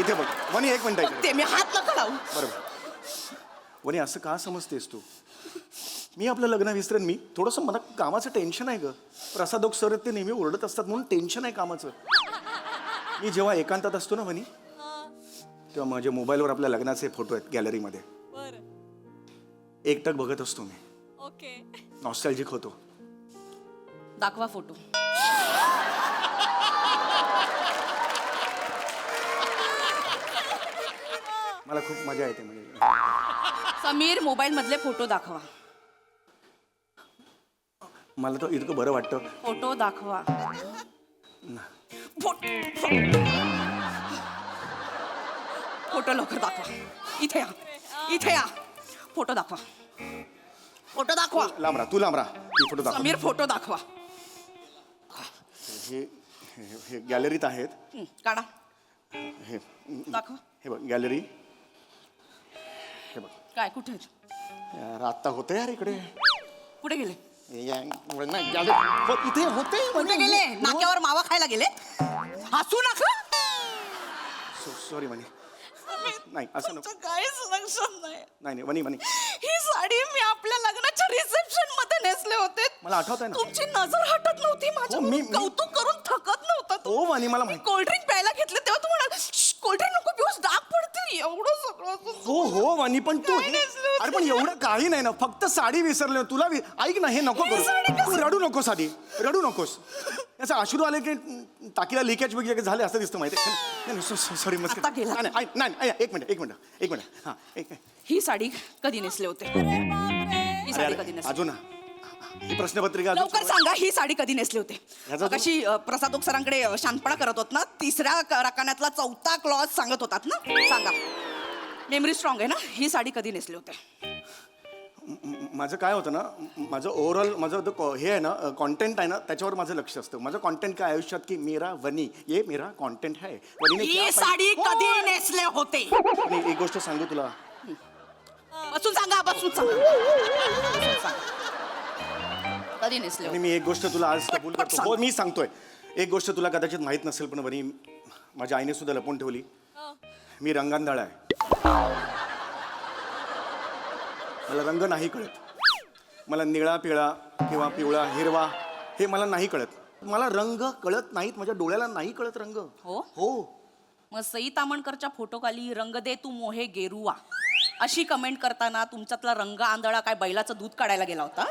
इथे बघ वहिनी, एक मिनिट ऐक. ते मी हात नका लावू. बरोबर. वहिनी, असं का समजतेस तू? मी आपलं लग्न विसरेन. मी थोडंसं मला कामाचं टेन्शन आहे ग. प्रसादोक सर ते नेहमी ओरडत असतात म्हणून टेन्शन आहे कामाचं. मी जेव्हा एकांतात असतो ना वहिनी, तेव्हा माझ्या मोबाईलवर आपल्या लग्नाचे फोटो आहेत गॅलरीमध्ये. एकटक बघत असतो मी. ओके. नॉस्टॅल्जिक होतो. दाखवा फोटो. मला खूप मजा येते म्हणजे. समीर, मोबाईल मधले फोटो दाखवा. मला तर इतकं बरं वाटतं. फोटो दाखवा. फोटो लवकर दाखवा. इथे या, इथे या. फोटो दाखवा. फोटो दाखवा. लांब राहा. ही फोटो दाखव. समीर, फोटो दाखवा. हे गॅलरीत आहेत. काढा. हे दाखवा. हे बघ गॅलरी. हे बघ. काय? कुठे? यार आत्ता होतं यार इकडे. कुठे गेले? इथे होते. कुठे गेले? नाक्यावर मावा खायला गेले? हसू नका. सॉरी म्हणे. नाही असं नको. काहीच लक्षात नाही. वनी ही साडी मी आपल्या लग्नाच्या रिसेप्शन मध्ये नेसले होते. मला आठवतंय ना. तुमची नजर हटत नव्हती माझ्या. हो, मी कौतुक करून थकत नव्हता तू. हो वनी, मला माहिती. कोल्ड्रिंक प्यायला घेतले तेव्हा तू म्हणाल कोल्ड्रिंक नको पिऊस, डाग पडतील. एवढं सगळं हो वनी, पण तू काय नेसलं होतं? अरे पण एवढं काही नाही ना, फक्त साडी विसरले. तुला ऐक ना, हे नको करू. तू रडू नकोस आधी, रडू नकोस. याचा अश्रू आले की टाकीला लिकेज वगैरे झाले असं दिसतं माहिती. सॉरी मस्त. आता गेला. नाही एक मिनिट. हा एक. ही साडी कधी नेसले होते? ही साडी कधी नेसले? अजून ही प्रश्नपत्रिका लवकर सांगा, ही साडी कधी नेसली होते? ह्याचा जो- कशी प्रसादोक सरांकडे शांतपणा करत होत ना, तिसऱ्या रकान्यातला चौथा क्लॉज सांगत होतात ना. सांगा, मेमरी स्ट्रॉंग आहे ना. ही साडी कधी नेसली होते? माझं काय होतं ना, माझं ओव्हरऑल माझं हे आहे ना, कॉन्टेंट आहे ना, त्याच्यावर माझं लक्ष असतं. माझं कॉन्टेंट काय आयुष्यात की मेरा वनी, ये मेरा कॉन्टेंट है. वनीने क्या ही साडी कधी नेसले होते? आणि एक गोष्ट सांगू तुला. बसून सांगा, बसून सांगा. कधी नेसले आणि होते? मी एक गोष्ट तुला आज कबूल पटपट करतो. सांग. हो मी सांगतोय. एक गोष्ट तुला कदाचित माहित नसेल, पण वनी माझ्या आईने सुद्धा लपवून ठेवली. मी रंगांधाळ आहे. मला रंग नाही कळत. मला निळा पिळा किंवा पिवळा हिरवा हे मला नाही कळत. मला रंग कळत नाहीत. माझ्या डोळ्याला नाही कळत रंग. हो? हो. मग सई तामणकरच्या फोटोखाली रंग दे तू मोहे गेरुवा अशी कमेंट करताना तुमच्यातला रंग आंधळा काय बैलाचं दूध काढायला गेला होता?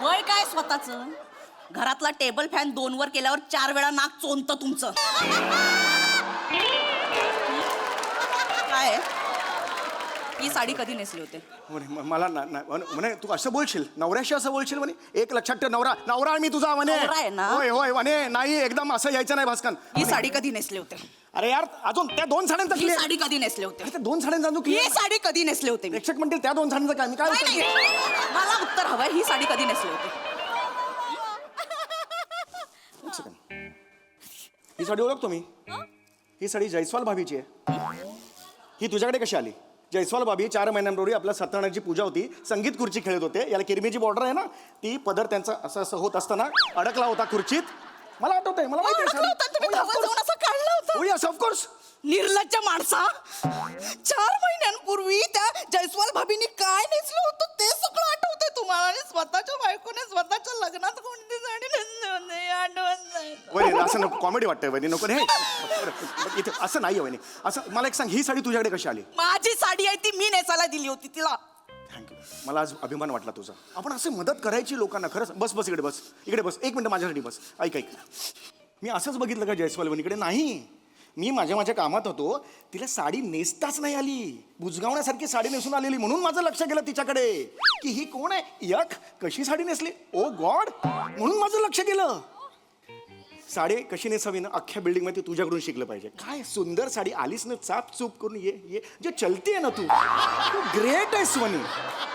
वय काय स्वतःच? घरातला टेबल फॅन 2 वर केल्यावर 4 वेळा नाक चोंत तुमचं. काय ही साडी कधी नेसली होते? मला म्हणे तू असं बोलशील, नवऱ्याशी असं बोलशील म्हणे. एक लक्षात ठेव, नवरा आहे मी तुझा म्हणे. नवरा आहे ना? होय होय म्हणे. नाही एकदम असं यायचं नाही भास्कन. ही साडी कधी नेसली होते? अरे यार अजून त्या 2 साड्यांचा ही साडी कधी नेसले होते? त्या 2 साड्यांचा तू ही साडी कधी नेसले होते? प्रेक्षक म्हणतील त्या 2 साड्यांचं काय मी काय नाही, नाही. मला उत्तर हवंय, ही साडी कधी नेसली होती? एक सेकंड. ही साडी ओळखतो मी. ही साडी जयस्वाल भाभीची आहे. ही तुझ्याकडे कशी आली? जयस्वाल भाभी 4 महिन्यांपूर्वी आपल्या सत्यनारायणची पूजा होती, संगीत खुर्ची खेळत होते. याला किरमीची बॉर्डर आहे ना, ती पदर त्यांचा असं असं होत असताना अडकला होता खुर्चीत. मला आठवतंय, मला माहिती अडकला होता? तुम्ही धावत जाऊन असं काढलं होतं? आहे ऑफकोर्स. निर्लज्ज माणसा, 4 महिन्यांपूर्वी त्या जयस्वाल भाभींनी काय नेसलं होतं ते सगळं आठवतंय तुम्हाला, आणि स्वतःच्या बायकोने स्वतःच्या लग्नात कोणती साडी नेसली होती आठवत नाही. वहिनी असं नको, कॉमेडी वाटतंय वहिनी, नको रे. इथे असं नाही वहिनी. असं मला एक सांग, ही साडी तुझ्याकडे कशी आली? माझी साडी आहे ती मी नेसायला दिली होती तिला. थँक्यू. मला आज अभिमान वाटला तुझा. आपण असं मदत करायची लोकांना. खरंच. बस बस इकडे बस, इकडे बस. 1 मिनिट माझ्यासाठी बस. ऐक ऐक. मी असंच बघितलं का जयस्वाल वहिनीकडे? नाही, मी माझ्या कामात होतो, तिला साडी नेसताच नाही आली. बुजगावण्यासारखी साडी नेसून आलेली, म्हणून माझं लक्ष गेलं तिच्याकडे की ही कोण आहे. यक कशी साडी नेसली, ओ गॉड, म्हणून माझं लक्ष गेलं. साडी कशी नेसावी ना, अख्ख्या बिल्डिंग मध्ये तुझ्याकडून शिकलं पाहिजे. काय सुंदर साडी आलीस ना, चाप चूप करून ये जे चलती आहे ना, तू ग्रेट आहेस वनी.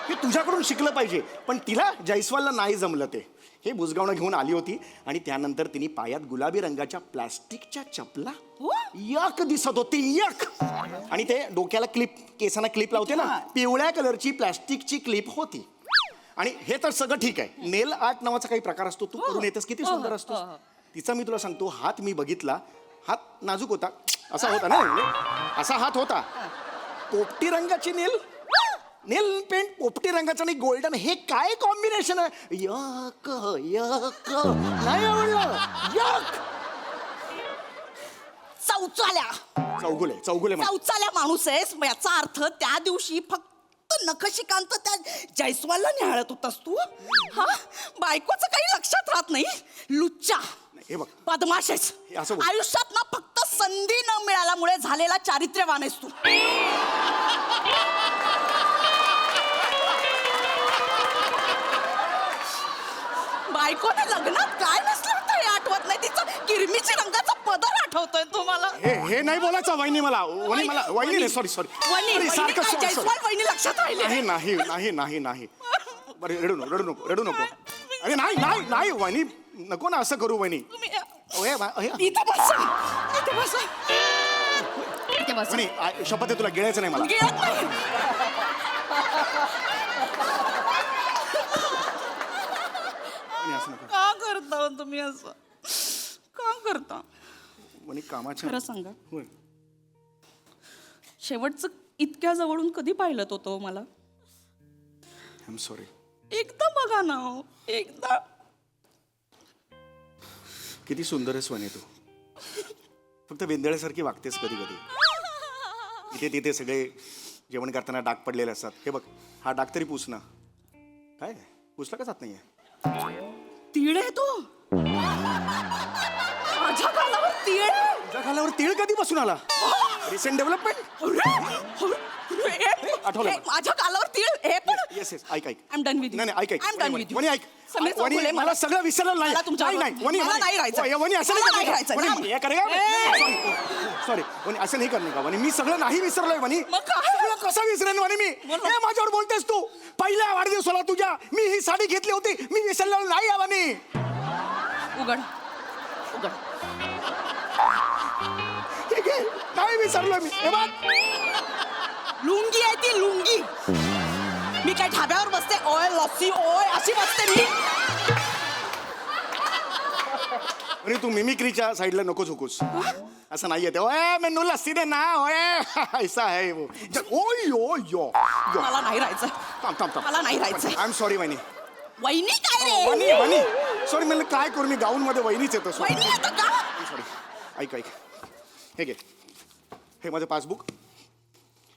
हे तुझ्याकडून शिकलं पाहिजे. पण तिला जयस्वालला नाही जमलं ते. हे बुजगावणं घेऊन आली होती आणि त्यानंतर तिने पायात गुलाबी रंगाच्या प्लास्टिकच्या चपला यक दिसत होती, यक. आणि ते डोक्याला क्लिप, केसांना क्लिप लावते ना, पिवळ्या कलरची प्लास्टिकची क्लिप होती. आणि हे तर सगळं ठीक आहे. नेल आर्ट नावाचा काही प्रकार असतो, तू करून येतस, किती सुंदर असतो. तिचा मी तुला सांगतो, हात मी बघितला, हात नाजूक होता, असा होता ना, असा हात होता. पोपटी रंगाची नेल पेंट, पोपटी रंगाचं आणि गोल्डन, हे काय कॉम्बिनेशन आहे. यक यक, नाही आवडलं. यक. चौगुले चौचाल्या माणूस आहेस, याचा अर्थ त्या दिवशी फक्त नखशिकांत त्या जयस्वालला निहाळत होतास तू. हा, बायकोचं काही लक्षात राहत नाही. लुच्चा, हे बघ, बदमाश आहेस. हे असं बोल. आयुष्यात ना फक्त संधी न मिळाल्यामुळे झालेला चारित्र्यवान आहेस तू. बायकोने लग्नात काय नसलं होतं हे आठवत नाही. तिचा किरमीची रंगाचा पदर आठवतोय तुम्हाला. हे नाही बोलायचं वहिनी मला. वहिनी नाही, सॉरी सारखं जयस्वाल वहिनी लक्षात राहिले. नाही. बरं, रडू नको. अरे नाही वहिनी, नको ना असं करू वहिनी. इथे बसा. वहिनी, शपथ आहे तुला, गिळायचं नाही मला. गिळत नाही. वहिनी, असं नको. का करता हो तुम्ही असं? का करता? वहिनी, कामाच्या. खरं सांगा, होय. शेवटचं इतक्या जवळून कधी पाहिलं होतं मला? I am sorry. एकदा बघा ना, एकदा. किती सुंदर आहेस वहिनी तू. फक्त वेंदळ्यासारखी वागतेस कधी कधी. इथे तिथे सगळे जेवण करताना डाग पडलेले असतात. हे बघ, हा डाग तरी पुस ना. काय पुसला का जात नाहीये? तीळ आहे तो. माझ्या गालावर तीळ आहे. तुझ्या गालावर तीळ कधी बसून आला? Recent development. आठवलं. माझ्या गालावर तीळ हे पण. येस ऐक. I'm done with you. नाही ऐक I'm done with you. वनी ऐक. समीर चौगुले, वनी, मला सगळं विसरलं नाही. मला तुमच्यावर- वनी मला नाही राहायचं. वनी असं मला नाही नाही राहायचं. वनी, हे करे का? सॉरी वनी, असं नाही करणे का वनी? मी सगळं नाही विसरलोय वनी. मग काय? सगळं कसं विसरेन वनी मी? हे माझ्यावर बोलतेस तू? पहिल्या वाढदिवसाला तुझ्या मी ही साडी घेतली होती, मी विसरलो नाही आहे वनी. उघड. ठीक आहे, नाही विसरलोय मी. हे बघ, लुंगी आहे ती, लुंगी. मी काय ढाब्यावर बसते, ओय लस्सी ओय अशी बसते मी. आणि तू मिमिक्रीच्या साईडला नको झुकूस. असं नाहीये ते. ओए मेनू लस्सी दे ना, ओए ऐसा है वो. ओ यो. मला नाही राहायचं. थांब. मला नाही राहायचं. आय एम सॉरी वहिनी. वहिनी काय रे वनी वनी सॉरी म्हणलं काय करू मी गाऊन मध्ये वहिनीच येतं सॉरी वहिनी आता का सॉरी ऐक ऐक हे घे हे माझं पासबुक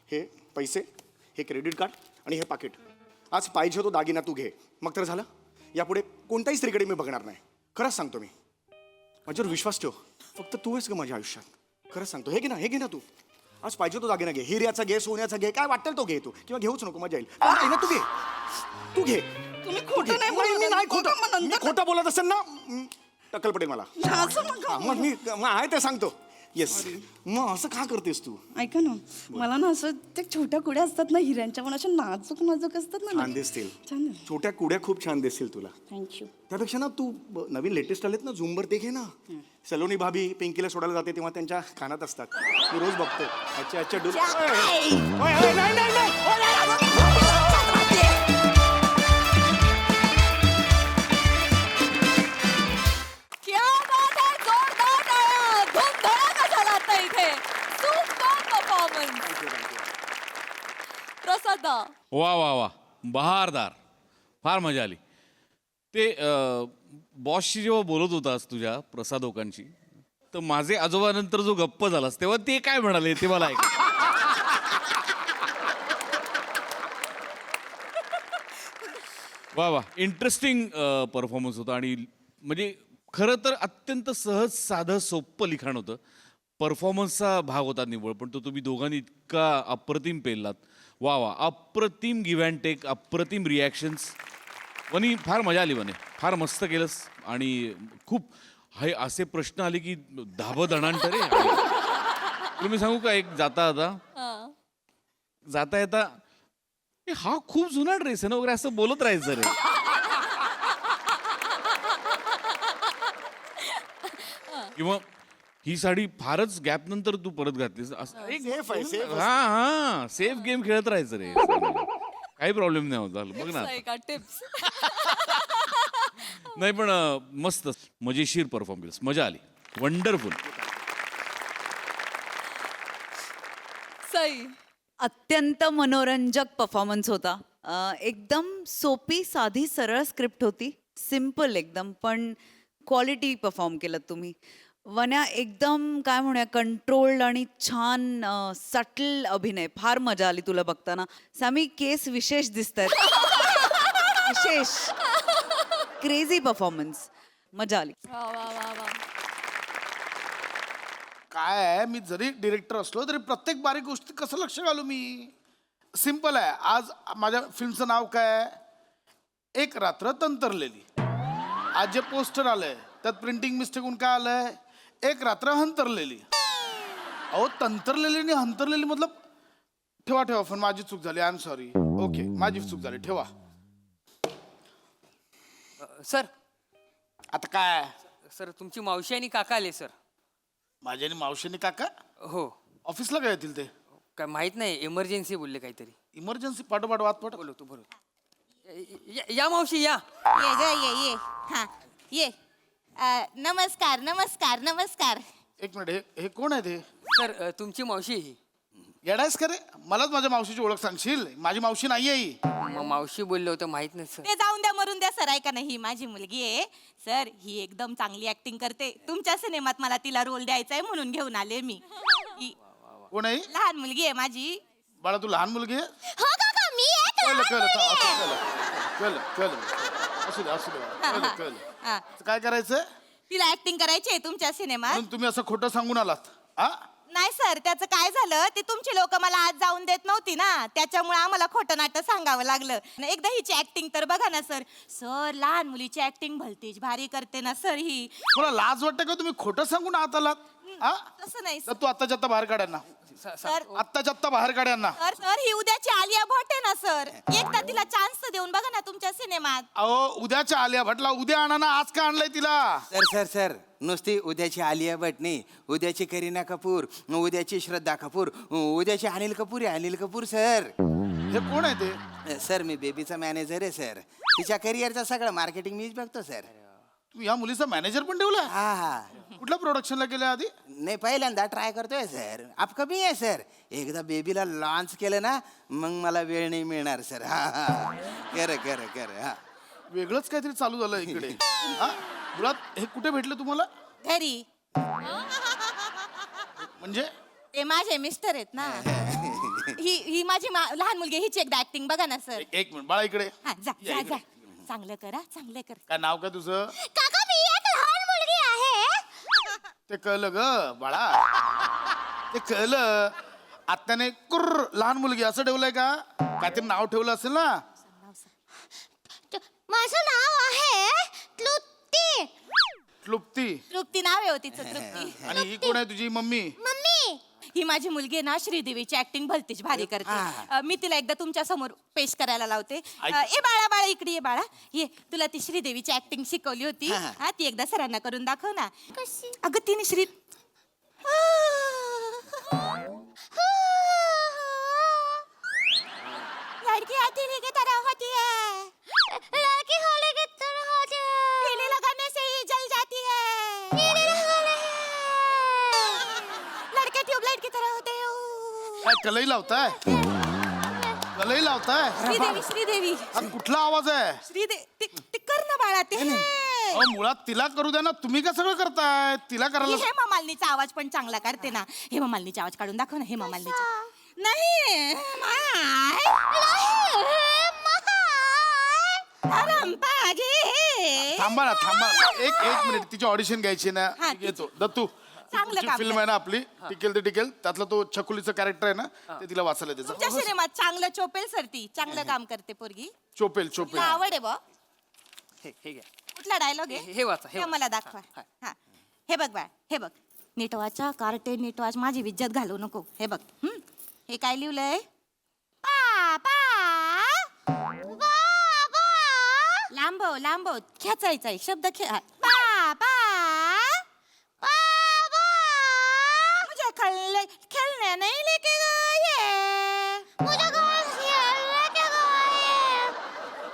हे पैसे हे क्रेडिट कार्ड आणि हे पाकिट आज पाहिजे तो दागिना तू घे मग तर झालं यापुढे कोणत्याही स्त्रीकडे मी बघणार नाही खरंच सांगतो मी माझ्यावर विश्वास ठेव फक्त तू आहेस ग माझ्या आयुष्यात खरंच सांगतो हे घे ना तू आज पाहिजे तो दागिना घे हिऱ्याचा घे सोन्याचा घे काय वाटेल तो घे तू किंवा घेऊच नको मजा येईल पण नाही ना तू घे तुम्ही खोटं नाही बोलत. मी नाही बघा मग खोटं नंतर. मी खोटं बोलत असेल ना टक्कल पडेल मला असं नका. हा, मग आहे ते सांगतो येस मग असं का करतेस तू ऐका ना मला ना असं त्या छोट्या कुड्या असतात ना हिऱ्यांच्या पण अशा नाजूक नाजूक असतात ना छान दिसतील छान छोट्या कुड्या खूप छान दिसतील तुला थँक्यू त्यापेक्षा ना तू नवीन लेटेस्ट आलेत ना झुंबर ते घे ना सलोनी भाभी पिंकीला सोडायला जाते तेव्हा त्यांच्या कानात असतात मी रोज बघतो अच्छा अच्छा डुल क्या बात है जोरदार टाळ्या धूमधडाका झाला आता इथे सुपर परफॉर्मन्स प्रसादा वा वा वा बहारदार फार मजा आली ते बॉसशी जेव्हा बोलत होतास तुझ्या प्रसादोकांची तर माझे आजोबानंतर जो गप्प झालास तेव्हा ते काय म्हणाले ते मला ऐक वा वा इंटरेस्टिंग परफॉर्मन्स होता आणि म्हणजे खरं तर अत्यंत सहज साधं सोपं लिखाण होतं परफॉर्मन्सचा भाग होता निवड पण तो तुम्ही दोघांनी इतका अप्रतिम पेललात वा वा अप्रतिम गिव्ह अँड टेक अप्रतिम रिॲक्शन्स वनी फार मजा आली वने फार मस्त केलंस आणि खूप हे असे प्रश्न आले की धाबदणांतरे तुम्ही सांगू का एक जाता येता "ए, हा खूप जुना ड्रेस आहे ना वगैरे असं बोलत राहायचं रे किंवा ही साडी फारच गॅप नंतर तू परत घातलीस असं एक सेफ आहे सेफ हा सेफ गेम खेळत राहायचं रे काही प्रॉब्लेम नाही होत बघ ना का टिप्स नाही पण मस्त मजेशीर परफॉर्म केलंस मजा आली वंडरफुल सई अत्यंत मनोरंजक परफॉर्मन्स होता एकदम सोपी साधी सरळ स्क्रिप्ट होती सिम्पल एकदम पण क्वालिटी परफॉर्म केलं तुम्ही वन्या एकदम काय म्हणूया कंट्रोल्ड आणि छान सटल अभिनय फार मजा आली तुला बघताना सामी केस विशेष दिसत आहेत विशेष क्रेझी परफॉर्मन्स मजा आली वा वा वा वा काय आहे मी जरी डिरेक्टर असलो तरी प्रत्येक बारीक गोष्टी कसं लक्ष घालू मी सिम्पल आहे आज माझ्या फिल्मचं नाव काय आहे एक रात्र तंतरलेली आज जे पोस्टर आलंय त्यात प्रिंटिंग मिस्टेक होऊन काय आलंय एक रात्र हंतरलेली अहो तंतरलेली आणि हंतरलेली मतलब ठेवा ठेवा पण माझी चूक झाली आय एम सॉरी ओके माझी चूक झाली ठेवा सर आता काय सर तुमची मावशी आणि काका आले सर माझी आणि मावशीने काका हो ऑफिसला काय येतील ते काय माहित नाही इमर्जन्सी बोलले काहीतरी इमर्जन्सी पाठोपाठ वाद पाठ बोलवतो या मावशी या ये ग ये हा ये नमस्कार नमस्कार नमस्कार एक मिनिट हे कोण आहे ते सर तुमची मावशी ही येडायस का रे मलाच माझ्या मावशीची ओळख सांगशील माझी मावशी नाहीये ही मावशी बोलले होते माहित नाही सर ते जाऊन द्या मरून द्या सर ऐका नाही ही माझी मुलगी आहे सर ही एकदम चांगली ऍक्टिंग करते तुमच्या सिनेमात मला तिला रोल द्यायचा आहे म्हणून घेऊन आले मी ही कोण आहे लहान मुलगी आहे माझी बाळा तू लहान मुलगी आहे हो काका मी आहे कळलं असू दे बाळा. कळलं. काय करायचं तिला ऍक्टिंग करायची आहे तुमच्या सिनेमात म्हणून तुम्ही असं खोटं सांगून आलात हा नाही सर त्याचं काय झालं ते तुमची लोक मला आज जाऊन देत नव्हती ना त्याच्यामुळे आम्हाला खोटं नाटक सांगावं लागलं एकदा हिची ऍक्टिंग तर बघा ना सर सर लहान मुलीची ऍक्टिंग भलतीच भारी करते ना सर ही तुला लाज वाटते का तुम्ही खोटं सांगून आत आलात हा तसं नाही तर तू आत्ताच्या आत्ता बाहेर काढ्यांना सर आत्ताच्या आत्ता बाहेर काढ्यांना सर सर ही उद्याची आलिया भट आहे ना सर एकदा तिला चान्स तर देऊन बघा ना तुमच्या सिनेमात अहो उद्याच्या आलिया भटला उद्या आणा ना आज का आणलंय तिला सर नुसती उद्याची आलिया भट नाही उद्याची करीना कपूर उद्याची श्रद्धा कपूर उद्याची अनिल कपूर आहे अनिल कपूर सर हे कोण आहे ते सर मी बेबीचा मॅनेजर आहे सर तिच्या करिअरचं सगळं मार्केटिंग मीच बघतो सर तू या मुलीचा मॅनेजर पण ठेवला हा कुठल्या प्रोडक्शनला केल्या आधी नाही पहिल्यांदा ट्राय करतोय सर अपकमी आहे सर एकदा बेबीला लॉन्च केलं ना मग मला वेळ नाही मिळणार सर हा खरं हा वेगळंच काहीतरी चालू झालं इकडे हा मुळात हे कुठे भेटलं तुम्हाला घरी म्हणजे ते माझे मिस्टर आहेत ना ही माझी लहान मुलगी हिची एकदा ऍक्टिंग बघा ना सर. एक मिनिट बाळा इकडे हा जा या जा इकडे. जा चांगलं करा चांगलं कर. काय नाव काय तुझं काका मी एक लहान मुलगी आहे. ते कळलं ग बाळा ते कळलं आत्याने कुर्र लहान मुलगी असं ठेवलंय का काहीतरी नाव ठेवलं असेल ना माझं नाव आहे तृप्ती. क्लुप्ती तृप्ती नाव आहे हो तिचं तृप्ती. आणि ही कोण आहे तुझी मम्मी मम्मी ही माझी मुलगी आहे ना श्रीदेवीची ऍक्टिंग भलतीच भारी करते. मी तिला एकदा तुमच्या समोर पेश करायला लावते. ए बाळा बाळा इकडे ये बाळा ये तुला ती श्रीदेवीची ऍक्टिंग शिकवली होती हा ती एकदा सरांना करून दाखव ना. कशी अगं तिने श्री लड़की आती है की तरह होती है लड़की होने की तरह होती है पीली लगाने से ही जल जाती है पीली लगाने लड़के ट्यूबलाइट की तरह होते हैं. काय कलई लावताय कलई लावताय श्रीदेवी श्रीदेवी हा कुठला आवाज आहे श्रीदेवी ते कर ना बाळा ते अहो, मुळात तिला करू द्या ना तुम्ही का सगळं करताय तिला करायला हेमा मालिनीचा आवाज पण चांगला काढते ना. हेमा मालिनीचा आवाज काढून दाखव ना. हेमा मालिनीचा नाही थांबा ना एक मिनिट तिची ऑडिशन घ्यायची ना हा, घेतो दत्तू चांगलं काम फिल्म आहे ना आपली टिकेल ते टिकेल त्यातला तो छकुलीचं कॅरेक्टर आहे ना ते तिला वाचायला तुमच्या त्याचं सिनेमात चांगलं चोपेल सर ती चांगलं काम करते पोरगी. चोपेल चोपेल तुला आवड आहे बा हे घ्या कुठला डायलॉग आहे हे वाचा, हे हे मला वाचा. दाखवा. हा हे बघ बाळ हे बघ नीट वाचा कार्टे नीट वाच माझी इज्जत घालू नको. हे बघ हे काय लिहिलंय लांबव लांबव खेचायचा आहे शब्द मुझे खेलने नहीं लेके गए मुझे खेलने के गए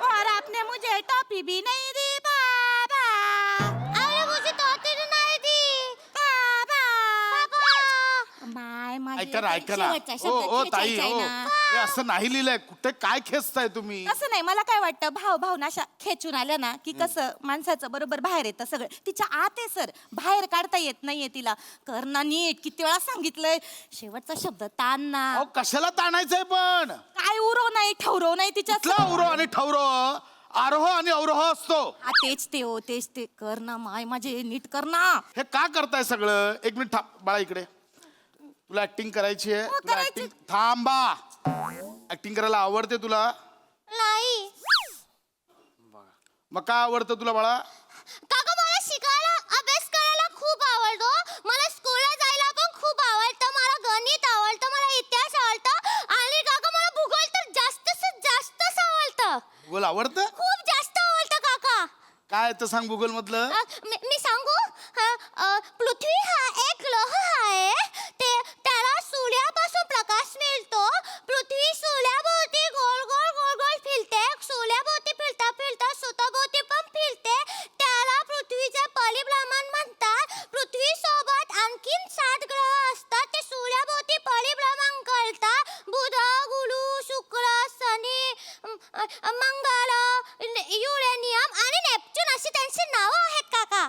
और आपने मुझे टॉफी भी नहीं दी बाबा अरे मुझे टॉफी नहीं दी बाबा माय माझी ऐका ना शेवटचा ओ शब्द ओ ताई खेचायचा आहे ओ ना. हे असं नाही लिहिलंय कुठे काय खेचताय तुम्ही असं नाही मला काय वाटतं भावना अशा खेचून आल्या ना की कसं माणसाचं बरोबर बाहेर येतं सगळं तिच्या आत आहे सर बाहेर काढता येत नाहीये तिला करणं नीट किती वेळा सांगितलंय शेवटचा शब्द ताण ना अहो कशाला ताणायचंय पण काय उरो नाही ठवरो नाही तिच्या कुठला उरो आणि ठवरो आरोह आणि अवरोह असतो तेच ते हो तेच ते कर ना माय माझे नीट कर ना. हे का करताय सगळं एक मिनिट बाळा इकडे तुला ऍक्टिंग करायची आहे तुला करायची. ऍक्टिंग थांबा ऍक्टिंग करायला आवडते तुला नाही मग काय आवडतं तुला बाळा काका मला शिकायला अभ्यास करायला खूप आवडतो. मला स्कूलला जायला पण खूप आवडतं. मला गणित आवडतं. मला इतिहास आवडतं आणि काका मला भूगोल तर जास्तच आवडतं. भूगोल आवडतं खूप जास्त आवडतं काका. काय तर सांग भूगोल मधलं मी सांगू पृथ्वी हा एक ग्रह आहे त्याला सूर्यापासून प्रकाश मिळतो. पृथ्वी सूर्याभोवती गोल गोल गोल गोल फिरते. सूर्याभोवती फिरता फिरता स्वतःभोवती पण फिरते. त्याला पृथ्वीचे परिभ्रमण म्हणतात. पृथ्वी सोबत आणखीन 7 ग्रह असतात. ते सूर्याभोवती परिभ्रमण करतात. बुध गुरु शुक्र शनी मंगळ युरेनियम आणि नेपच्यून अशी त्यांची नावं आहेत काका.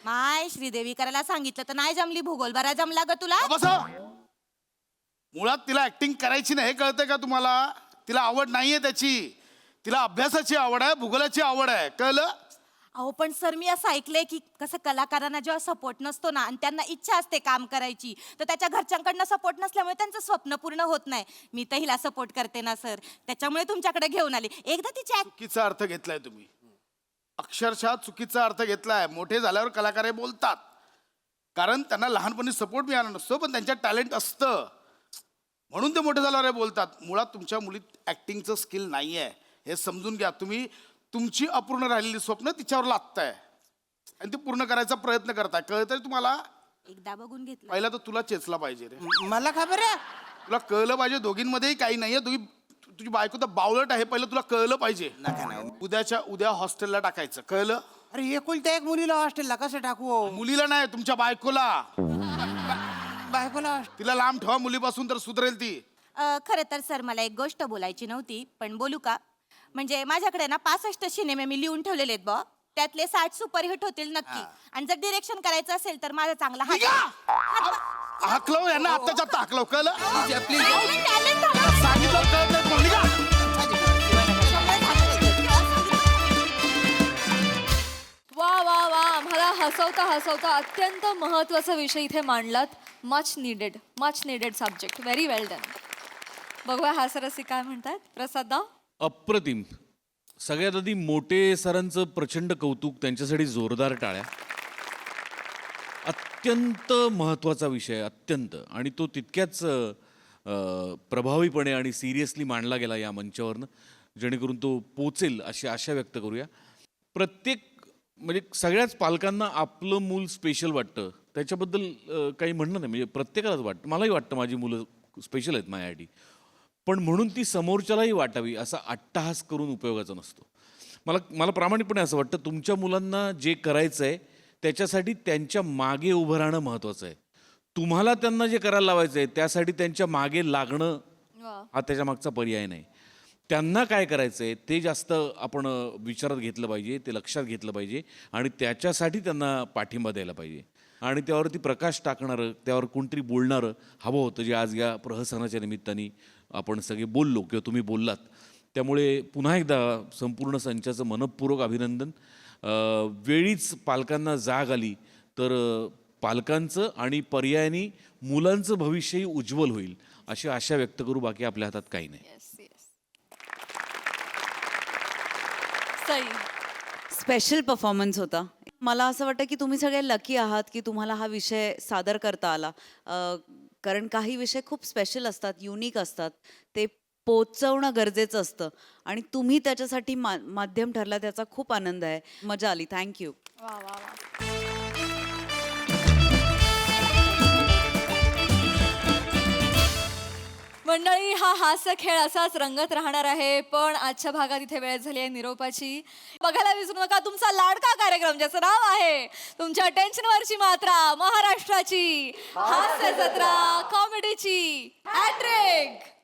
माय श्रीदेवी करायला सांगितलं तर नाही जमली भूगोल बरा जमला ग तुला. बस मुळात तिला ऍक्टिंग करायची नाही हे कळतंय का तुम्हाला तिला आवड नाहीये त्याची तिला अभ्यासाची आवड आहे भूगोलाची आवड आहे कळलं अहो पण सर मी असं ऐकलंय की कसं कलाकारांना जेव्हा सपोर्ट नसतो ना आणि त्यांना इच्छा असते काम करायची तर त्याच्या घरच्यांकडनं सपोर्ट नसल्यामुळे त्यांचं स्वप्न पूर्ण होत नाही. मी तर हिला सपोर्ट करते ना सर त्याच्यामुळे तुमच्याकडे घेऊन आली. एकदा तिची चुकीचा अर्थ घेतलाय तुम्ही अक्षरशः चुकीचा अर्थ घेतलाय. मोठे झाल्यावर कलाकार हे बोलतात कारण त्यांना लहानपणी सपोर्ट मिळाला नसतो पण त्यांच्यात टॅलेंट असतं म्हणून ते मोठे झाल्यावर हे बोलतात. मुळात तुमच्या मुलीत ऍक्टिंगचं स्किल नाही आहे हे समजून घ्या. तुम्ही तुमची अपूर्ण राहिलेली स्वप्न तिच्यावर लादताय आणि ते पूर्ण करायचा प्रयत्न करताय. कळतंय तुम्हाला एकदा बघून घेतलं पहिला तर तुला चेचला पाहिजे रे मला खबर आहे तुला कळलं पाहिजे दोघींमध्येही काही नाहीये तुझी बायको तर बावळट आहे पहिलं तुला कळलं पाहिजे. उद्याच्या उद्या हॉस्टेलला टाकायचं कळलं. अरे एकुलत्या एक मुलीला हॉस्टेलला कसं टाकू मुलीला नाही तुमच्या बायकोला बायकोला तिला लांब ठेवा मुलीपासून तर सुधरेल ती. खरं तर सर मला एक गोष्ट बोलायची नव्हती पण बोलू का. म्हणजे माझ्याकडे ना 65 सिनेमे मी लिहून ठेवलेले आहेत बॉ, त्यातले 60 सुपरहिट होतील नक्की. आणि जर डिरेक्शन करायचं असेल तर माझा चांगला हाकलव यांना आत्ताच्या आत्ता हाकलव, कळलं? talent आहे. सांगितलं कळत नाही तुम्हाला, निघा. वा वा वा आम्हाला हसवता हसवता अत्यंत महत्वाचा विषय इथे मांडलात. Much needed subject. व्हेरी वेल डन. बघूया हास्यरसिक काय म्हणतात. प्रसाद अप्रतिम. सगळ्यात आधी मोठे सरांचं प्रचंड कौतुक, त्यांच्यासाठी जोरदार टाळ्या. अत्यंत महत्त्वाचा विषय, अत्यंत, आणि तो तितक्याच प्रभावीपणे आणि सिरियसली मांडला गेला या मंचावरनं, जेणेकरून तो पोचेल अशी आशा व्यक्त करूया. प्रत्येक म्हणजे सगळ्याच पालकांना आपलं मूल स्पेशल वाटतं, त्याच्याबद्दल काही म्हणणं नाही. म्हणजे प्रत्येकालाच वाटतं, मलाही वाटतं माझी मुलं स्पेशल आहेत माझ्यासाठी, पण म्हणून ती समोरच्यालाही वाटावी असा अट्टहास करून उपयोगाचा नसतो. मला प्रामाणिकपणे असं वाटतं, तुमच्या मुलांना जे करायचं आहे त्याच्यासाठी त्यांच्या मागे उभं राहणं महत्त्वाचं आहे. तुम्हाला त्यांना जे करायला लावायचं आहे त्यासाठी त्यांच्या मागे लागणं हा त्याच्या मागचा पर्याय नाही. त्यांना काय करायचं आहे ते जास्त आपण विचारात घेतलं पाहिजे, ते लक्षात घेतलं पाहिजे आणि त्याच्यासाठी त्यांना पाठिंबा द्यायला पाहिजे. आणि त्यावरती प्रकाश टाकणारं, त्यावर कोणतरी बोलणारं हवं होतं, जे आज या प्रहसनाच्या निमित्ताने आपण सगळे बोललो किंवा तुम्ही बोललात. त्यामुळे पुन्हा एकदा संपूर्ण संचाचं मनःपूर्वक अभिनंदन. वेळीच पालकांना जाग आली तर पालकांचं आणि पर्यायाने मुलांचं भविष्यही उज्ज्वल होईल अशी आशा व्यक्त करू. बाकी आपल्या हातात काही नाही. सई. स्पेशल परफॉर्मन्स होता. मला असं वाटतं की तुम्ही सगळे लकी आहात की तुम्हाला हा विषय सादर करता आला. कारण काही विषय खूप स्पेशल असतात, युनिक असतात, ते पोचवणं गरजेचं असतं आणि तुम्ही त्याच्यासाठी माध्यम ठरला, त्याचा खूप आनंद आहे. मजा आली. थँक्यू. वा वा वा. मंडळी, हा हास्य खेळ असाच रंगत राहणार आहे, पण आजच्या भागात इथे वेळ झाली आहे निरोपाची. बघायला विसरू नका तुमचा लाडका कार्यक्रम ज्याचं नाव आहे तुमच्या टेन्शनवरची मात्रा, महाराष्ट्राची हास्य जत्रा, कॉमेडीची हॅट्रिक.